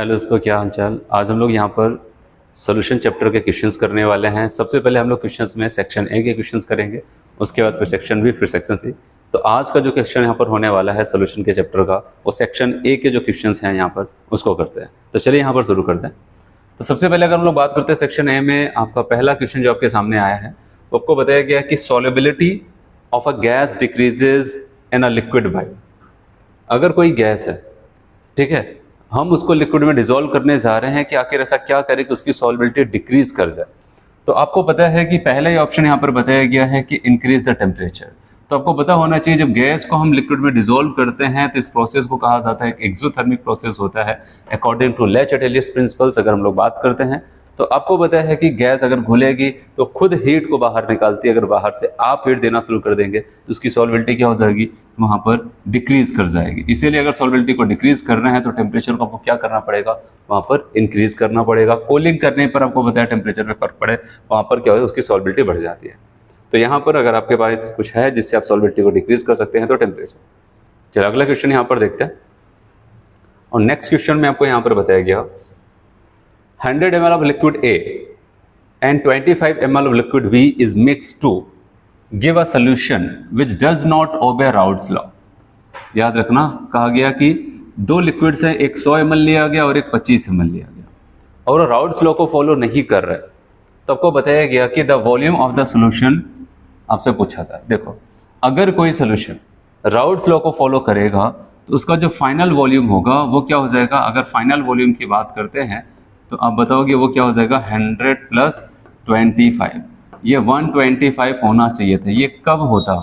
Hello दोस्तों, क्या हाल चाल। आज हम लोग यहाँ पर सोल्यूशन चैप्टर के क्वेश्चंस करने वाले हैं। सबसे पहले हम लोग क्वेश्चंस में सेक्शन ए के क्वेश्चंस करेंगे, उसके बाद फिर सेक्शन बी, फिर सेक्शन सी। तो आज का जो क्वेश्चन यहाँ पर होने वाला है सोल्यूशन के चैप्टर का, वो सेक्शन ए के जो क्वेश्चंस हैं यहाँ पर उसको करते हैं। तो चलिए यहाँ पर शुरू करते हैं। तो सबसे पहले अगर हम लोग बात करते हैं सेक्शन ए में, आपका पहला क्वेश्चन जो आपके सामने आया है वो आपको बताया गया कि solubility of a gas decreases in a liquid bye. अगर कोई गैस है, ठीक है, हम उसको लिक्विड में डिसॉल्व करने जा रहे हैं कि आखिर ऐसा क्या करें कि उसकी सॉल्युबिलिटी डिक्रीज कर जाए। तो आपको पता है कि पहला ही ऑप्शन यहाँ पर बताया गया है कि इंक्रीज द टेम्परेचर। तो आपको पता होना चाहिए जब गैस को हम लिक्विड में डिसॉल्व करते हैं तो इस प्रोसेस को कहा जाता है एक एक्सोथर्मिक प्रोसेस होता है अकॉर्डिंग टू ले चैटेलियस प्रिंसिपल्स। अगर हम लोग बात करते हैं तो आपको पता है कि गैस अगर घुलेगी तो खुद हीट को बाहर निकालती है। अगर बाहर से आप हीट देना शुरू कर देंगे तो उसकी सॉल्युबिलिटी क्या हो जाएगी, वहाँ पर डिक्रीज कर जाएगी। इसीलिए अगर सॉल्युबिलिटी को डिक्रीज करना है तो टेम्परेचर को आपको क्या करना पड़ेगा, वहाँ पर इंक्रीज करना पड़ेगा। कूलिंग करने पर आपको बताया टेम्परेचर में फर्क पड़े, वहाँ पर क्या हो, उसकी सॉल्युबिलिटी बढ़ जाती है। तो यहाँ पर अगर आपके पास कुछ है जिससे आप सॉल्युबिलिटी को डिक्रीज कर सकते हैं तो टेम्परेचर। चलिए अगला क्वेश्चन यहाँ पर देखते हैं। और नेक्स्ट क्वेश्चन में आपको यहाँ पर बताया गया 100 ml of liquid A and 25 ml of liquid B is mixed to give a solution which does not obey Raoult's law। याद रखना, कहा गया कि दो लिक्विड से एक 100 ml लिया गया और एक 25 ml लिया गया और राउल्ट्स लॉ को फॉलो नहीं कर रहा है। तो आपको बताया गया कि the volume of the solution आपसे पूछा जाए। देखो, अगर कोई सोल्यूशन राउल्ट्स लॉ को फॉलो करेगा तो उसका जो फाइनल वॉल्यूम होगा वो क्या हो जाएगा। अगर फाइनल वॉल्यूम की बात करते हैं तो आप बताओगे वो क्या हो जाएगा, 100 + 25। ये 125 होना चाहिए था। ये कब होता,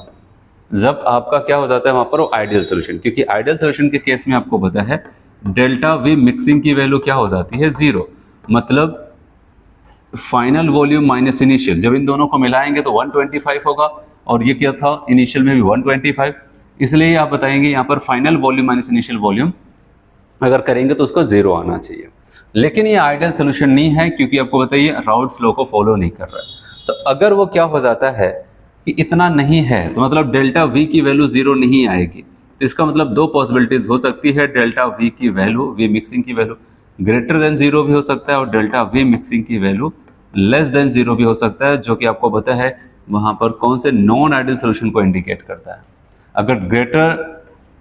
जब आपका क्या हो जाता है वहाँ पर वो आइडियल सोल्यूशन। क्योंकि आइडियल सोल्यूशन के केस में आपको पता है डेल्टा वी मिक्सिंग की वैल्यू क्या हो जाती है, 0। मतलब फाइनल वॉल्यूम माइनस इनिशियल, जब इन दोनों को मिलाएंगे तो 125 होगा और ये क्या था, इनिशियल में भी 125। इसलिए आप बताएंगे यहाँ पर final volume minus initial volume अगर करेंगे तो उसको 0 आना चाहिए। लेकिन ये आइडियल सोल्यूशन नहीं है क्योंकि आपको बताइए राउल्ट्स लॉ को फॉलो नहीं कर रहा है। तो अगर वो क्या हो जाता है कि इतना नहीं है तो मतलब डेल्टा वी की वैल्यू 0 नहीं आएगी। तो इसका मतलब दो पॉसिबिलिटीज हो सकती है, डेल्टा वी की वैल्यू, वी मिक्सिंग की वैल्यू ग्रेटर देन 0 भी हो सकता है और डेल्टा वी मिक्सिंग की वैल्यू लेस देन 0 भी हो सकता है, जो कि आपको पता है वहाँ पर कौन से नॉन आइडियल सोल्यूशन को इंडिकेट करता है। अगर ग्रेटर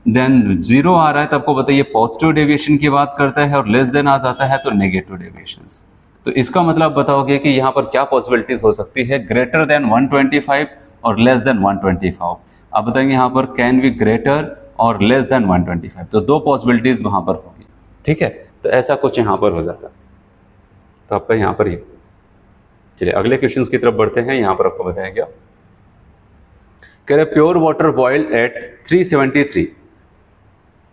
देन 0 आ रहा है तो आपको बताइए पॉजिटिव डेविएशन की बात करता है और लेस देन आ जाता है तो नेगेटिव डेविएशंस। तो इसका मतलब बताओगे कि यहाँ पर क्या पॉसिबिलिटीज हो सकती है, ग्रेटर देन 125 और लेस देन 125। आप बताएंगे यहाँ पर कैन बी ग्रेटर और लेस देन 125। तो दो पॉसिबिलिटीज वहाँ पर होगी, ठीक है। तो ऐसा कुछ यहाँ पर हो जाता है। तो आपका यहाँ पर ये, चलिए अगले क्वेश्चन की तरफ बढ़ते हैं। यहाँ पर आपको बताया गया कह रहे pure water boiled at 373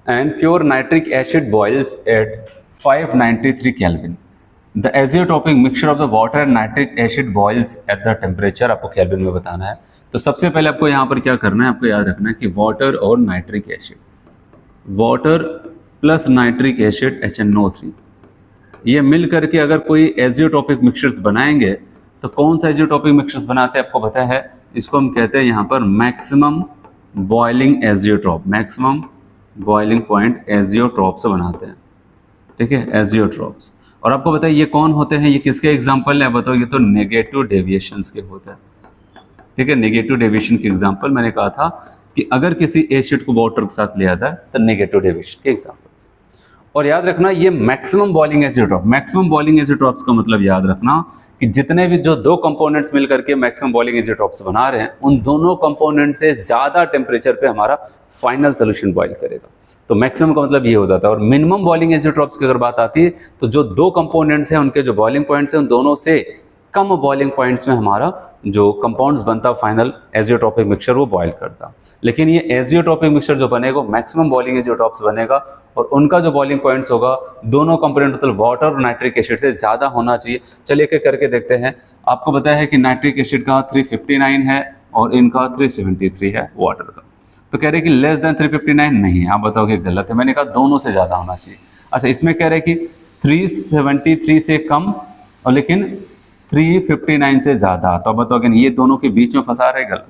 and pure nitric acid boils at 593 Kelvin. The azeotropic mixture of the water and nitric acid boils at the temperature, आपको केल्विन में बताना है। तो सबसे पहले आपको यहाँ पर क्या करना है, आपको याद रखना है कि वाटर और nitric acid, water plus nitric acid HNO3, ये मिल करके अगर कोई एजियोट्रोपिक मिक्सचर्स बनाएंगे तो कौन सा एजियोट्रोपिक मिक्सचर्स बनाते हैं आपको पता है, इसको हम कहते हैं यहाँ पर maximum boiling azeotrope, maximum boiling point azeotropes बनाते हैं, ठीक है, एजियोट्रोप्स। और आपको बताइए ये कौन होते हैं, ये किसके एग्जांपल है बताओ, ये तो नेगेटिव डेविएशंस के होते हैं, ठीक है। नेगेटिव डेविएशन के एग्जांपल मैंने कहा था कि अगर किसी एसिड को वाटर के साथ लिया जाए तो नेगेटिव डेविएशन के एग्जांपल्स। और याद रखना ये maximum boiling azeotrope, maximum boiling azeotropes का मतलब याद रखना कि जितने भी जो दो कंपोनेंट्स मिलकर के मैक्सिमम बॉइलिंग एजियोट्रोप्स बना रहे हैं उन दोनों कंपोनेंट से ज़्यादा टेम्परेचर पे हमारा फाइनल सोल्यूशन बॉइल करेगा। तो मैक्सिमम का मतलब ये हो जाता है। और मिनिमम बॉइलिंग एजियोट्रोप्स की अगर बात आती है तो जो दो कंपोनेंट्स हैं उनके जो बॉइलिंग पॉइंट्स हैं उन दोनों से कम बॉइलिंग पॉइंट्स में हमारा जो कंपाउंड्स बनता फाइनल एजियोट्रोपिक मिक्सचर वो बॉइल करता। लेकिन ये एजियोट्रोपिक मिक्सचर जो बनेगा मैक्सिमम बॉइलिंग एजियोट्रोप्स बनेगा और उनका जो बॉइलिंग पॉइंट्स होगा दोनों कंपोनेंट मतलब वाटर और नाइट्रिक एसिड से ज़्यादा होना चाहिए। चलिए एक करके देखते हैं। आपको पता है कि नाइट्रिक एसिड का 359 है और इनका 373 है वाटर का। तो कह रहे कि लेस देन 359 नहीं, आप बताओगे गलत है, मैंने कहा दोनों से ज़्यादा होना चाहिए। अच्छा, इसमें कह रहे कि 373 से कम और लेकिन 359 से ज़्यादा, तो अब बताओगे ये दोनों के बीच में फंसा रहे, गलत।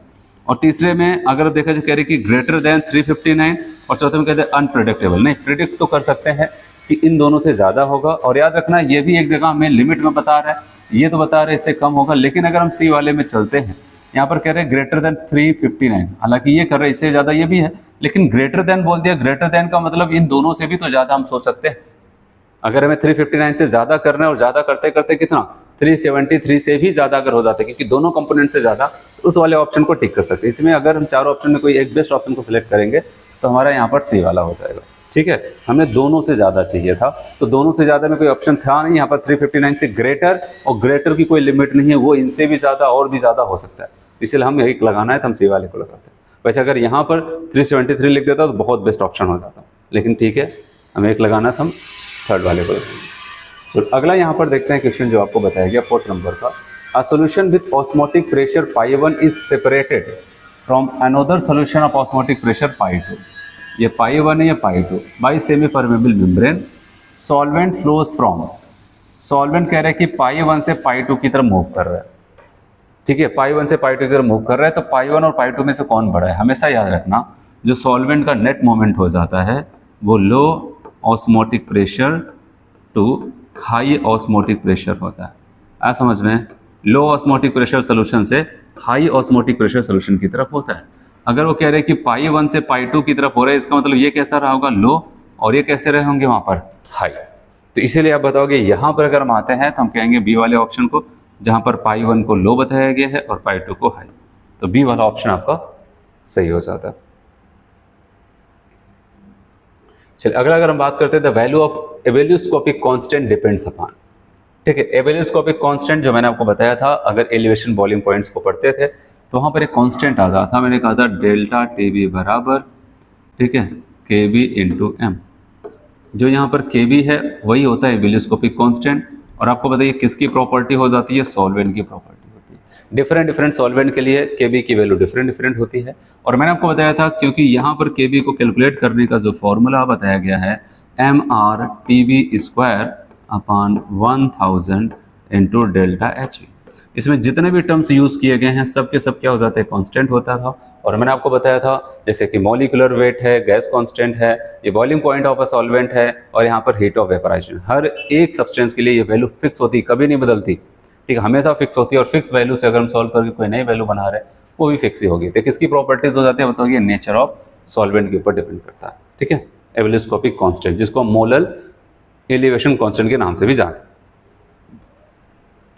और तीसरे में अगर देखा जाए कह रहे कि ग्रेटर देन 359 और चौथे में कहते हैं अनप्रेडिक्टेबल। नहीं, प्रिडिक्ट तो कर सकते हैं कि इन दोनों से ज़्यादा होगा। और याद रखना ये भी एक जगह हमें लिमिट में बता रहा है, ये तो बता रहा है इससे कम होगा, लेकिन अगर हम सी वाले में चलते हैं, यहाँ पर कह रहे हैं ग्रेटर देन 359, हालांकि ये कर रहे हैं इससे ज़्यादा ये भी है, लेकिन ग्रेटर देन बोल दिया। ग्रेटर देन का मतलब इन दोनों से भी तो ज़्यादा हम सोच सकते हैं। अगर हमें 359 से ज़्यादा करना है और ज़्यादा करते करते कितना 373 से भी ज़्यादा अगर हो जाता है, क्योंकि दोनों कंपोनेंट से ज़्यादा, तो उस वाले ऑप्शन को टिक कर सकते हैं। इसमें अगर हम चारों ऑप्शन में कोई एक बेस्ट ऑप्शन को सिलेक्ट करेंगे तो हमारा यहाँ पर सी वाला हो जाएगा। ठीक है, हमें दोनों से ज़्यादा चाहिए था, तो दोनों से ज़्यादा में कोई ऑप्शन था नहीं। यहाँ पर 359 से ग्रेटर, और ग्रेटर की कोई लिमिट नहीं है, वो इनसे भी ज़्यादा और भी ज़्यादा हो सकता है, इसलिए हम एक लगाना है तो हम सी वाले को लगाते हैं। वैसे अगर यहाँ पर 373 लिख देता तो बहुत बेस्ट ऑप्शन हो जाता, लेकिन ठीक है हमें एक लगाना था, हम थर्ड वाले को लगाएंगे। तो अगला यहाँ पर देखते हैं क्वेश्चन जो आपको बताया गया 4th नंबर का। A solution with osmotic pressure π1 is separated from another solution of osmotic pressure π2, ये π1 है, ये π2, by semi permeable membrane. Solvent flows from, solvent कह रहा है कि π1 से π2 की तरफ मूव कर रहा है। ठीक है, π1 से π2 की तरफ मूव कर रहा है, तो π1 और π2 में से कौन बड़ा है? हमेशा याद रखना जो सॉल्वेंट का नेट मोमेंट हो जाता है वो low osmotic pressure to high osmotic pressure होता है। आ समझ में, लो ऑस्मोटिक प्रेशर सोल्यूशन से हाई ऑस्मोटिक प्रेशर सोल्यूशन की तरफ होता है। अगर वो कह रहे हैं कि π1 से π2 की तरफ हो रहा है, इसका मतलब ये कैसा रहा होगा लो, और ये कैसे रहे होंगे वहाँ पर हाई। तो इसीलिए आप बताओगे यहाँ पर अगर हम आते हैं तो हम कहेंगे बी वाले ऑप्शन को, जहाँ पर π1 को लो बताया गया है और π2 को हाई, तो बी वाला ऑप्शन आपका सही हो जाता है। चलिए अगला अगर हम बात करते हैं the value of ebullioscopic constant depends upon. ठीक है, एबेलियोस्कोपिक कांस्टेंट जो मैंने आपको बताया था, अगर एलिवेशन बॉइलिंग पॉइंट्स को पढ़ते थे तो वहाँ पर एक कांस्टेंट आता था, मैंने कहा था डेल्टा टीबी बराबर, ठीक है, के बी इंटू एम। जो यहाँ पर के बी है वही होता है एबेलियोस्कोपिक कांस्टेंट। और आपको बताइए किसकी प्रॉपर्टी हो जाती है? सॉल्वेंट की प्रॉपर्टी होती है। डिफरेंट डिफरेंट सॉल्वेंट के लिए के बी की वैल्यू डिफरेंट डिफरेंट होती है। और मैंने आपको बताया था क्योंकि यहाँ पर के बी को कैलकुलेट करने का जो फॉर्मूला बताया गया है mR/TB² upon 1000 into delta H. इसमें जितने भी टर्म्स यूज़ किए गए हैं सब के सब क्या हो जाते हैं? कांस्टेंट होता था। और मैंने आपको बताया था जैसे कि मॉलिक्यूलर वेट है, गैस कांस्टेंट है, ये boiling point of a solvent है, और यहाँ पर हीट ऑफ वेपराइजेशन। हर एक सब्सटेंस के लिए ये वैल्यू फिक्स होती है, कभी नहीं बदलती। ठीक है, हमेशा फिक्स होती है। और फिक्स वैल्यू से अगर हम सॉल्व करके कोई नई वैल्यू बना रहे हैं वो भी फिक्स ही होगी। तो किसकी प्रॉपर्टीज हो जाती है बताओ? ये नेचर ऑफ सॉल्वेंट के ऊपर डिपेंड करता है। ठीक है, एबेलियोस्कोपिक कांस्टेंट, जिसको हम मोलर एलिवेशन कांस्टेंट के नाम से भी जानते हैं।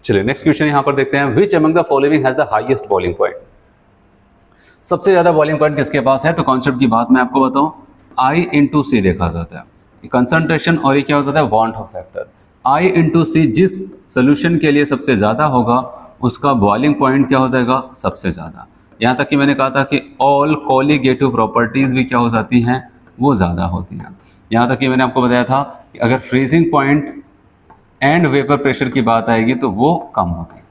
चलिए नेक्स्ट क्वेश्चन यहाँ पर देखते हैं। Which among the following has the highest boiling point? सबसे ज्यादा बॉइलिंग पॉइंट किसके पास है? तो कॉन्सेप्ट की बात मैं आपको बताऊं, I/C देखा जाता है, कंसंट्रेशन, और ये क्या हो जाता है? Von of factor. I/C जिस सोल्यूशन के लिए सबसे ज्यादा होगा उसका बॉइलिंग पॉइंट क्या हो जाएगा? सबसे ज्यादा। यहाँ तक कि मैंने कहा था कि ऑल कोलिगेटिव प्रॉपर्टीज भी क्या हो जाती हैं? वो ज्यादा होती हैं। यहाँ तक कि मैंने आपको बताया था कि अगर freezing point and vapour pressure की बात आएगी तो वो कम होती है।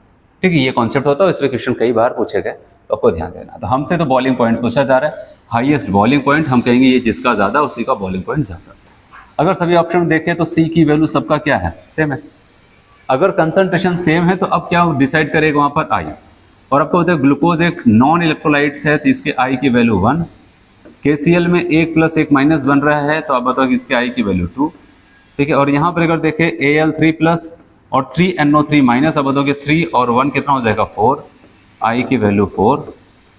ठीक है, ये कॉन्सेप्ट होता है, इसमें क्वेश्चन कई बार पूछे गए, तो आपको ध्यान देना। तो हमसे तो बॉइलिंग पॉइंट्स पूछा जा रहा है, हाईएस्ट बॉइलिंग पॉइंट हम कहेंगे ये जिसका ज़्यादा उसी का बॉइलिंग पॉइंट ज़्यादा। अगर सभी ऑप्शन देखें तो सी की वैल्यू सबका क्या है? सेम है। अगर कंसंट्रेशन सेम है तो अब क्या डिसाइड करेगा वहाँ पर? आई। और आपको बताया ग्लूकोज एक नॉन इलेक्ट्रोलाइट्स है तो इसके आई की वैल्यू 1। KCl में 1 + 1 - बन रहा है तो आप बताओ कि इसके आई की वैल्यू 2। ठीक है, और यहाँ पर अगर देखें Al3+ और 3NO3-, अब बताओगे 3 और 1 कितना हो जाएगा? 4, आई की वैल्यू 4।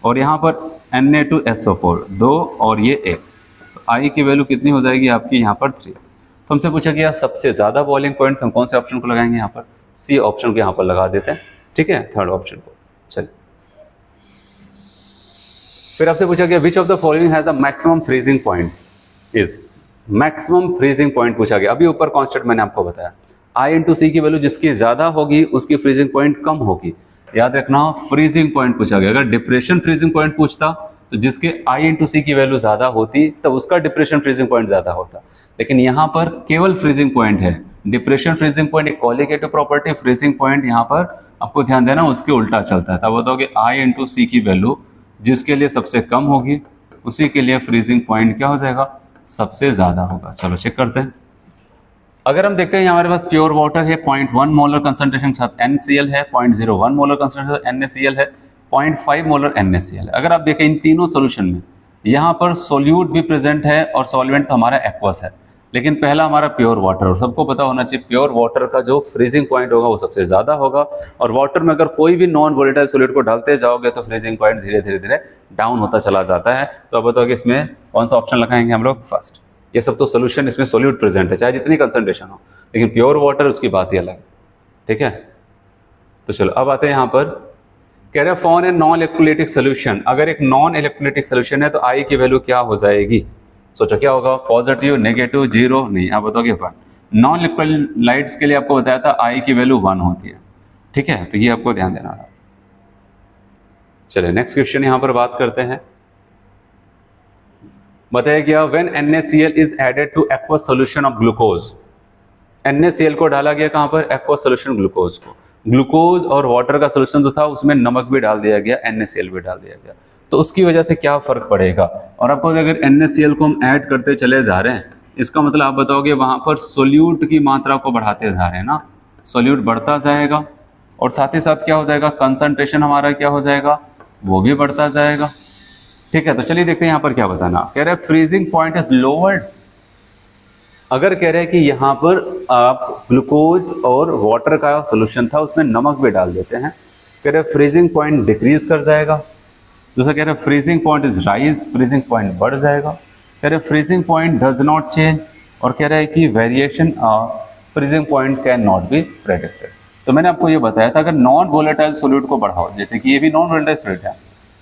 और यहाँ पर Na2SO4 2 और ये 1, तो आई की वैल्यू कितनी हो जाएगी आपकी? यहाँ पर 3। तो हमसे पूछा गया सबसे ज़्यादा बॉइलिंग पॉइंट्स हम कौन से ऑप्शन को लगाएंगे? यहाँ पर सी ऑप्शन को यहाँ पर लगा देते हैं। ठीक है, थर्ड ऑप्शन को। चलिए फिर आपसे पूछा गया which of the following has the maximum freezing points is. Maximum freezing point पूछा गया। अभी ऊपर कॉन्स्टेंट मैंने आपको बताया, I/C की वैल्यू जिसकी ज़्यादा होगी उसकी फ्रीजिंग पॉइंट कम होगी। याद रखना, फ्रीजिंग पॉइंट पूछा गया। अगर डिप्रेशन फ्रीजिंग पॉइंट पूछता तो जिसके I/C की वैल्यू ज़्यादा होती तब उसका डिप्रेशन फ्रीजिंग पॉइंट ज़्यादा होता। लेकिन यहाँ पर केवल फ्रीजिंग पॉइंट है। डिप्रेशन फ्रीजिंग पॉइंट एक कोलिगेटिव प्रॉपर्टी, फ्रीजिंग पॉइंट यहाँ पर आपको ध्यान देना उसके उल्टा चलता है। तब बताओगे I/C की वैल्यू जिसके लिए सबसे कम होगी उसी के लिए फ्रीजिंग पॉइंट क्या हो जाएगा? सबसे ज़्यादा होगा। चलो चेक करते हैं। अगर हम देखते हैं हमारे पास प्योर वाटर है 0.1 मोलर कंसंट्रेशन के साथ NaCl है, 0.01 मोलर कंसंट्रेशन NaCl है, 0.5 मोलर NaCl है। अगर आप देखें इन तीनों सोल्यूशन में यहाँ पर सोल्यूट भी प्रेजेंट है और सॉल्वेंट तो हमारा एक्वस है, लेकिन पहला हमारा प्योर वाटर, और सबको पता होना चाहिए प्योर वाटर का जो फ्रीजिंग पॉइंट होगा वो सबसे ज़्यादा होगा। और वाटर में अगर कोई भी नॉन वोलेटाइल सॉलिड को डालते जाओगे तो फ्रीजिंग पॉइंट धीरे धीरे धीरे डाउन होता चला जाता है। तो अब बताओ कि इसमें कौन सा ऑप्शन लगाएंगे हम लोग? फर्स्ट। ये सब तो सोल्यूशन इसमें सोल्यूट प्रेजेंट है चाहे जितनी कंसंट्रेशन हो, लेकिन प्योर वाटर उसकी बात ही अलग है। ठीक है, तो चलो अब आते हैं यहाँ पर। कह रहे for a non electrolytic solution, अगर एक नॉन इलेक्ट्रोलाइटिक सोल्यूशन है तो आई की वैल्यू क्या हो जाएगी? सोचो क्या होगा? Positive, negative, zero? नहीं, आप बताओगे 1। नॉन इलेक्ट्रोलाइट्स के लिए आपको बताया था आई की वैल्यू 1 होती है। ठीक है, तो ये आपको ध्यान देना है। चलिए नेक्स्ट क्वेश्चन यहाँ पर बात करते हैं। बताया गया when NaCl is added to aqueous solution of glucose. NaCl को डाला गया कहाँ पर? एक्वस सोल्यूशन ग्लूकोज को। ग्लूकोज और वाटर का सोल्यूशन जो था उसमें नमक भी डाल दिया गया, NaCl भी डाल दिया गया, तो उसकी वजह से क्या फर्क पड़ेगा? और आपको अगर NaCl को हम ऐड करते चले जा रहे हैं, इसका मतलब आप बताओगे वहां पर सोल्यूट की मात्रा को बढ़ाते जा रहे हैं ना, सोल्यूट बढ़ता जाएगा और साथ ही साथ क्या हो जाएगा? कंसंट्रेशन हमारा क्या हो जाएगा? वो भी बढ़ता जाएगा। ठीक है, तो चलिए देखते हैं यहाँ पर क्या बताना। कह रहे हैं फ्रीजिंग पॉइंट इज लोअर्ड। अगर कह रहे हैं कि यहाँ पर आप ग्लूकोज और वाटर का सोल्यूशन था उसमें नमक भी डाल देते हैं, कह रहे फ्रीजिंग पॉइंट डिक्रीज कर जाएगा। दूसरा कह रहे हैं freezing point is rise, freezing point बढ़ जाएगा। कह रहे freezing point does not change, और कह रहा है कि variation freezing point can not be predicted. तो मैंने आपको ये बताया था अगर नॉन वोलेटाइल सॉल्यूट को बढ़ाओ, जैसे कि ये भी नॉन वोलेटाइल सॉल्यूट है,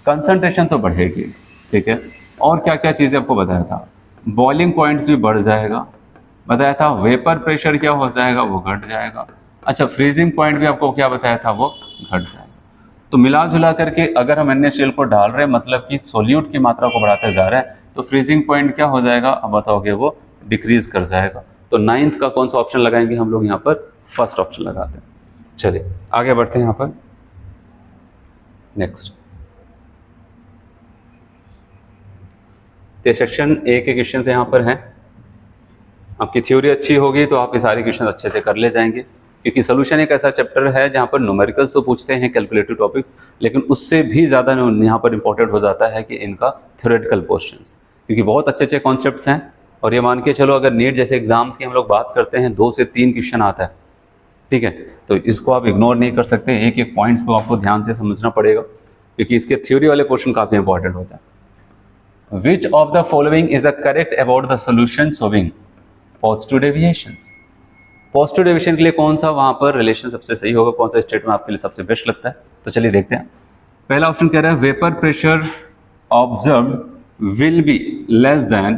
कंसंट्रेशन तो बढ़ेगी। ठीक है, और क्या क्या चीज़ें आपको बताया था? बॉइलिंग पॉइंट्स भी बढ़ जाएगा, बताया था वेपर प्रेशर क्या हो जाएगा? वो घट जाएगा। अच्छा, फ्रीजिंग पॉइंट भी आपको क्या बताया था? वो घट जाएगा। तो मिला जुला करके अगर हम NaCl को डाल रहे हैं मतलब कि सोल्यूट की मात्रा को बढ़ाते जा रहे हैं, तो फ्रीजिंग पॉइंट क्या हो जाएगा? अब बताओगे वो डिक्रीज कर जाएगा। तो 9th का कौन सा ऑप्शन लगाएंगे हम लोग? यहाँ पर फर्स्ट ऑप्शन लगाते हैं। चलिए आगे बढ़ते हैं यहाँ पर। नेक्स्ट, तो सेक्शन ए के क्वेश्चन यहाँ पर हैं। आपकी थ्योरी अच्छी होगी तो आप ये सारे क्वेश्चन अच्छे से कर ले जाएंगे, क्योंकि सोल्यूशन एक ऐसा चैप्टर है जहाँ पर न्यूमेरिकल्स तो पूछते हैं, कैलकुलेटिव टॉपिक्स, लेकिन उससे भी ज़्यादा यहाँ पर इंपॉर्टेंट हो जाता है कि इनका थ्योरेटिकल पोर्शंस, क्योंकि बहुत अच्छे अच्छे कॉन्सेप्ट्स हैं। और ये मान के चलो अगर नीट जैसे एग्जाम्स की हम लोग बात करते हैं 2 से 3 क्वेश्चन आता है। ठीक है, तो इसको आप इग्नोर नहीं कर सकते, एक एक पॉइंट्स को आपको ध्यान से समझना पड़ेगा, क्योंकि इसके थ्योरी वाले पोर्शन काफ़ी इंपॉर्टेंट होता है। Which of the following is a correct about the solution showing positive deviations. Positive deviation के लिए कौन सा वहां पर रिलेशन सबसे सही होगा, कौन सा स्टेटमेंट आपके लिए सबसे बेस्ट लगता है? तो चलिए देखते हैं। पहला ऑप्शन कह रहा है vapour pressure observed will be less than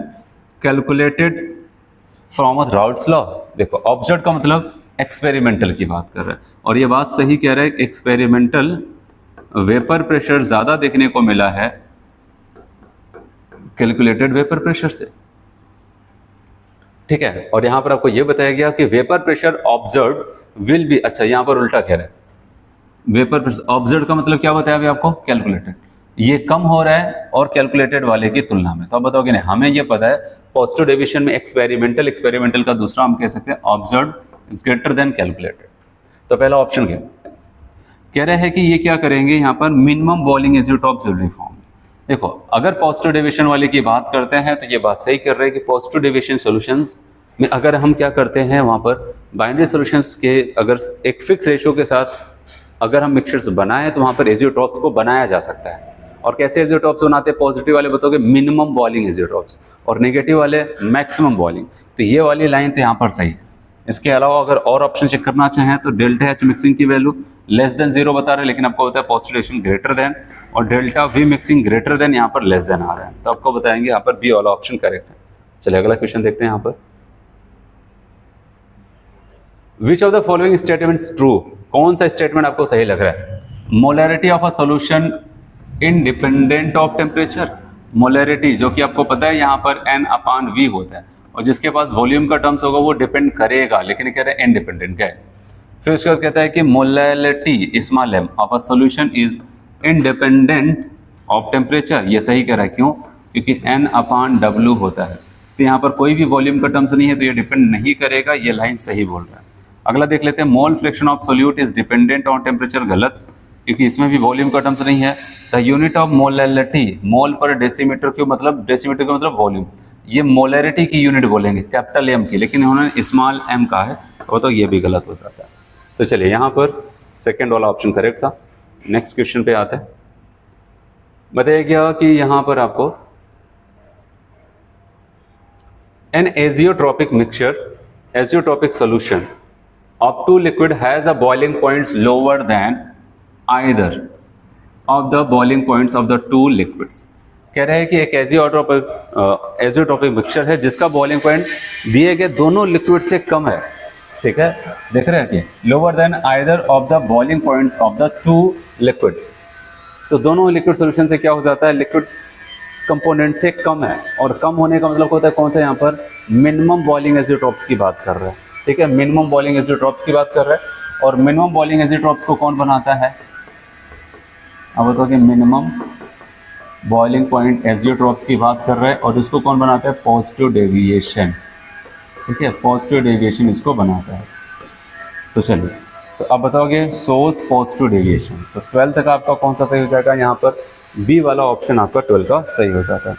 calculated from a routes law. देखो ऑब्जर्व का मतलब एक्सपेरिमेंटल की बात कर रहा है, और ये बात सही कह रहा है, एक्सपेरिमेंटल वेपर प्रेशर ज्यादा देखने को मिला है कैलकुलेटेड वेपर प्रेशर से। ठीक है, और यहां पर आपको यह बताया गया कि vapour pressure observe will be, अच्छा यहां पर उल्टा कह रहा है, वेपर प्रेशर ऑब्जर्व का मतलब क्या बताया अभी आपको? कैलकुलेटेड, ये कम हो रहा है और कैलकुलेटेड वाले की तुलना में। तो आप बताओगे नहीं, हमें ये पता है पॉजिटिव डेविएशन में एक्सपेरिमेंटल, एक्सपेरिमेंटल का दूसरा हम कह सकते हैं observe is greater than calculated. तो पहला ऑप्शन क्या कह रहे हैं कि ये क्या करेंगे यहाँ पर? Minimum boiling azeotrope uniform. देखो अगर पॉजिटिव डेविएशन वाले की बात करते हैं तो ये बात सही कर रहे हैं कि पॉजिटिव डेविएशन सॉल्यूशंस में अगर हम क्या करते हैं वहाँ पर बाइनरी सॉल्यूशंस के अगर एक फिक्स रेशियो के साथ अगर हम मिक्सचर्स बनाएं तो वहाँ पर एजियोटॉप्स को बनाया जा सकता है। और कैसे एजियोटॉप्स बनाते हैं? पॉजिटिव वाले बताओगे मिनिमम बॉइलिंग एजियोटॉप्स, और नेगेटिव वाले मैक्सिमम बॉइलिंग। तो ये वाली लाइन तो यहाँ पर सही है। इसके अलावा अगर और ऑप्शन चेक करना चाहें तो डेल्टा एच मिक्सिंग की वैल्यू लेस देन 0 बता रहे हैं, लेकिन आपको बताया पॉजिटिव डेविएशन ग्रेटर देन, और delta we mixing greater than यहाँ पर लेस देन आ रहा है, तो आपको बताएंगे यहाँ पर बी वाला ऑप्शन करेक्ट है। चलिए अगला क्वेश्चन देखते हैं यहाँ पर। Which of the following statements true? कौन सा स्टेटमेंट आपको सही लग रहा है? Molarity of a solution independent of temperature. Molarity जो कि आपको पता है यहाँ पर N/V होता है, और जिसके पास वॉल्यूम का टर्म्स होगा वो डिपेंड करेगा, लेकिन कह रहे हैं इंडिपेंडेंट का है। फिर उसके बाद कहता है कि molality small m of a solution is independent of temperature. ये सही कह रहा है, क्यों? क्योंकि N/W होता है, तो यहाँ पर कोई भी वॉल्यूम का टर्म्स नहीं है, तो ये डिपेंड नहीं करेगा। ये लाइन सही बोल रहा है। अगला देख लेते हैं, मोल fraction of solute is dependent on temperature. गलत, क्योंकि इसमें भी वॉल्यूम का टर्म्स नहीं है। द यूनिट ऑफ मोलैलिटी मोल पर डेसीमीटर क्यूब, मतलब डेसीमीटर का मतलब वॉल्यूम, ये मोलैरिटी की यूनिट बोलेंगे कैपिटल एम की, लेकिन उन्होंने स्मॉल एम कहा है, तो ये भी गलत हो जाता है। तो चलिए यहाँ पर सेकेंड वाला ऑप्शन करेक्ट था। नेक्स्ट क्वेश्चन पे आते हैं। बताया गया कि यहाँ पर आपको an azeotropic mixture, azeotropic solution of two liquid has a boiling points lower than either of the boiling points of the two liquids। कह रहे हैं कि एक एजियोट्रॉपिक मिक्सचर है जिसका बॉइलिंग पॉइंट दिए गए दोनों लिक्विड से कम है। ठीक है, देख रहे हैं कि lower than either of the boiling points of the two liquid. तो दोनों लिक्विड सोल्यूशन से क्या हो जाता है, लिक्विड कंपोनेंट से कम है, और कम होने का मतलब होता है कौन सा, यहाँ पर मिनिमम बॉइलिंग एजियोट्रॉप्स की बात कर रहे हैं। ठीक है, मिनिमम बॉइलिंग एजियोट्रॉप्स की बात कर रहे हैं। और मिनिमम बॉइलिंग एजियोट्रॉप्स को कौन बनाता है, अब बताओ कि मिनिमम बॉइलिंग पॉइंट एजियोट्रॉप्स की बात कर रहे हैं, और इसको कौन बनाता है, पॉजिटिव डेविएशन। ठीक है, पॉजिटिव डेविएशन इसको बनाता है। तो चलिए, तो अब बताओगे सोर्स पॉजिटिव डेविएशन। तो 12 तक आपका कौन सा सही हो जाएगा, यहाँ पर बी वाला ऑप्शन आपका 12 का सही हो जाता है।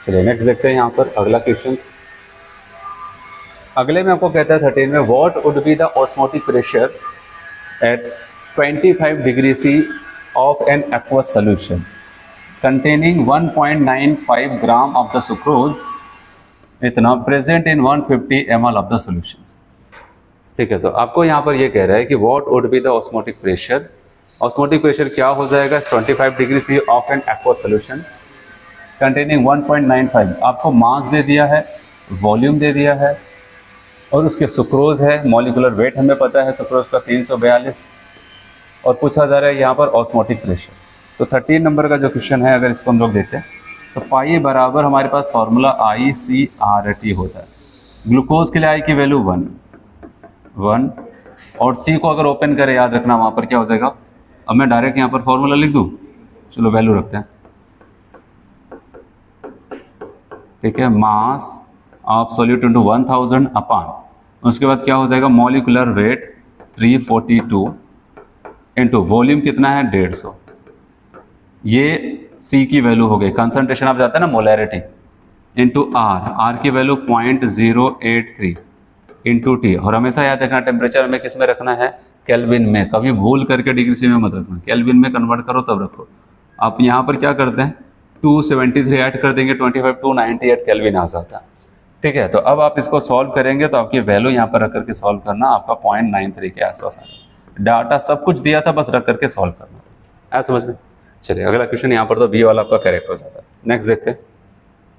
चलिए नेक्स्ट देखते हैं यहाँ पर अगला क्वेश्चन। अगले में आपको कहता है 13 में, what would be the osmotic pressure at 25 degree C of an aqueous solution containing 1.95 gram of the sucrose इतना present in 150 ml of the solution. ठीक है, तो आपको यहाँ पर ये कह रहा है कि what would be the osmotic pressure. Osmotic pressure क्या हो जाएगा, 25 degree C of an aqueous solution containing 1.95। आपको मास दे दिया है, वॉल्यूम दे दिया है, और उसके सुक्रोज है, मॉलिकुलर वेट हमें पता है सुक्रोज का 342, और पूछा जा रहा है यहाँ पर ऑस्मोटिक प्रेशर। तो 13 नंबर का जो क्वेश्चन है, अगर इसको हम लोग देखें तो पाई बराबर हमारे पास फॉर्मूला ICRT होता है। ग्लूकोज के लिए आई की वैल्यू 1, और सी को अगर ओपन करें, याद रखना वहाँ पर क्या हो जाएगा। अब मैं डायरेक्ट यहाँ पर फॉर्मूला लिख दूँ, चलो वैल्यू रखते हैं। ठीक है, मास ऑफ सॉल्यूट इंटू 1000 अपान, उसके बाद क्या हो जाएगा, मॉलिकुलर वेट 342 इंटू वॉल्यूम कितना है 150। ये सी की वैल्यू हो गई, कंसंट्रेशन आप जाता है ना मोलैरिटी, इंटू आर की वैल्यू 0.083 इंटू टी। और हमेशा याद रखना टेम्परेचर हमें किस में रखना है, केल्विन में, कभी भूल करके डिग्री सी में मत रखना, केल्विन में कन्वर्ट करो तब रखो। आप यहाँ पर क्या करते हैं, 273 ऐड कर देंगे, 25 298 केल्विन आ जाता है। ठीक है, तो अब आप इसको सॉल्व करेंगे तो आपकी वैल्यू यहाँ पर रख करके सॉल्व करना, आपका 0.93 के आसपास आएगा। डाटा सब कुछ दिया था, बस रख करके सॉल्व करना, ऐसा समझ में। चलिए अगला क्वेश्चन यहाँ पर तो बी वाला आपका करेक्ट हो जाता है। नेक्स्ट देखते हैं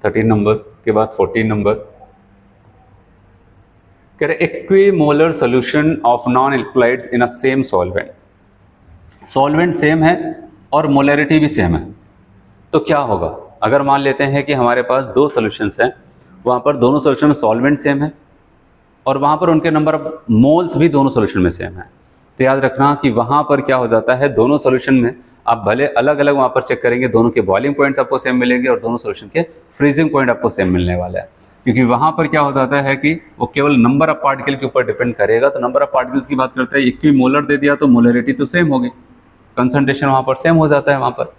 13 नंबर के बाद 14 नंबर। कह रहे equimolar solution of non electrolytes in a same solvent. Solvent same है और मोलैरिटी भी सेम है, तो क्या होगा अगर मान लेते हैं कि हमारे पास दो सोल्यूशंस हैं, वहाँ पर दोनों सोल्यूशन में सॉल्वेंट सेम है और वहाँ पर उनके नंबर ऑफ मोल्स भी दोनों सोल्यूशन में सेम है। तो याद रखना कि वहाँ पर क्या हो जाता है, दोनों सोल्यूशन में आप भले अलग अलग वहाँ पर चेक करेंगे, दोनों के बॉइलिंग पॉइंट्स आपको सेम मिलेंगे और दोनों सोल्यूशन के फ्रीजिंग पॉइंट आपको सेम मिलने वाला है, क्योंकि वहाँ पर क्या हो जाता है कि वो केवल नंबर ऑफ पार्टिकल के ऊपर डिपेंड करेगा। तो नंबर ऑफ पार्टिकल्स की बात करते हैं, इक्विमोलर दे दिया तो मोलैरिटी तो सेम होगी, कंसंट्रेशन वहाँ पर सेम हो जाता है वहाँ पर।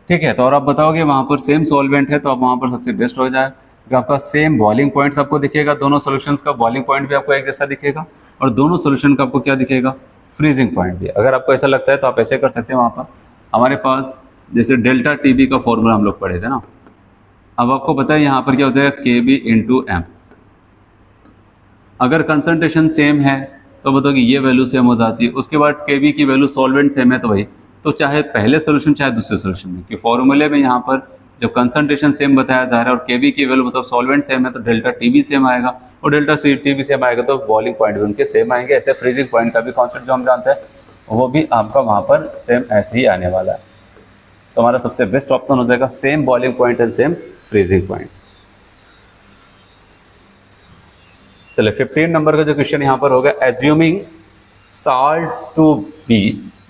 ठीक है, तो और आप बताओगे वहाँ पर सेम सॉल्वेंट है तो अब वहाँ पर सबसे बेस्ट हो जाएगा कि आपका सेम बॉइलिंग पॉइंट्स आपको दिखेगा, दोनों सॉल्यूशंस का बॉइलिंग पॉइंट भी आपको एक जैसा दिखेगा और दोनों सॉल्यूशन का आपको क्या दिखेगा, फ्रीजिंग पॉइंट भी। अगर आपको ऐसा लगता है तो आप ऐसे कर सकते हैं, वहाँ पर हमारे पास जैसे डेल्टा टीबी का फॉर्मूला हम लोग पढ़े थे ना, अब आपको पता है यहाँ पर क्या हो जाएगा KB इंटू एम। अगर कंसंट्रेशन सेम है तो बताओ कि ये वैल्यू सेम हो जाती है, उसके बाद KB की वैल्यू सॉल्वेंट सेम है तो भाई तो चाहे पहले सोल्यूशन चाहे दूसरे सोल्यूशन में, कि फॉर्मूले में यहाँ पर जब कंसंट्रेशन सेम बताया जा रहा है और KB की वैल्यू मतलब सॉल्वेंट सेम है तो डेल्टा TB सेम आएगा और डेल्टा TB सेम आएगा तो बॉइलिंग पॉइंट भी उनके सेम आएंगे। ऐसे फ्रीजिंग पॉइंट का भी कॉन्सेप्ट जो हम जानते हैं वो भी आपका वहाँ पर सेम ऐसे ही आने वाला है। तो हमारा सबसे बेस्ट ऑप्शन हो जाएगा same boiling point and same freezing point. चलिए 15 नंबर का जो क्वेश्चन यहाँ पर होगा, assuming salts to be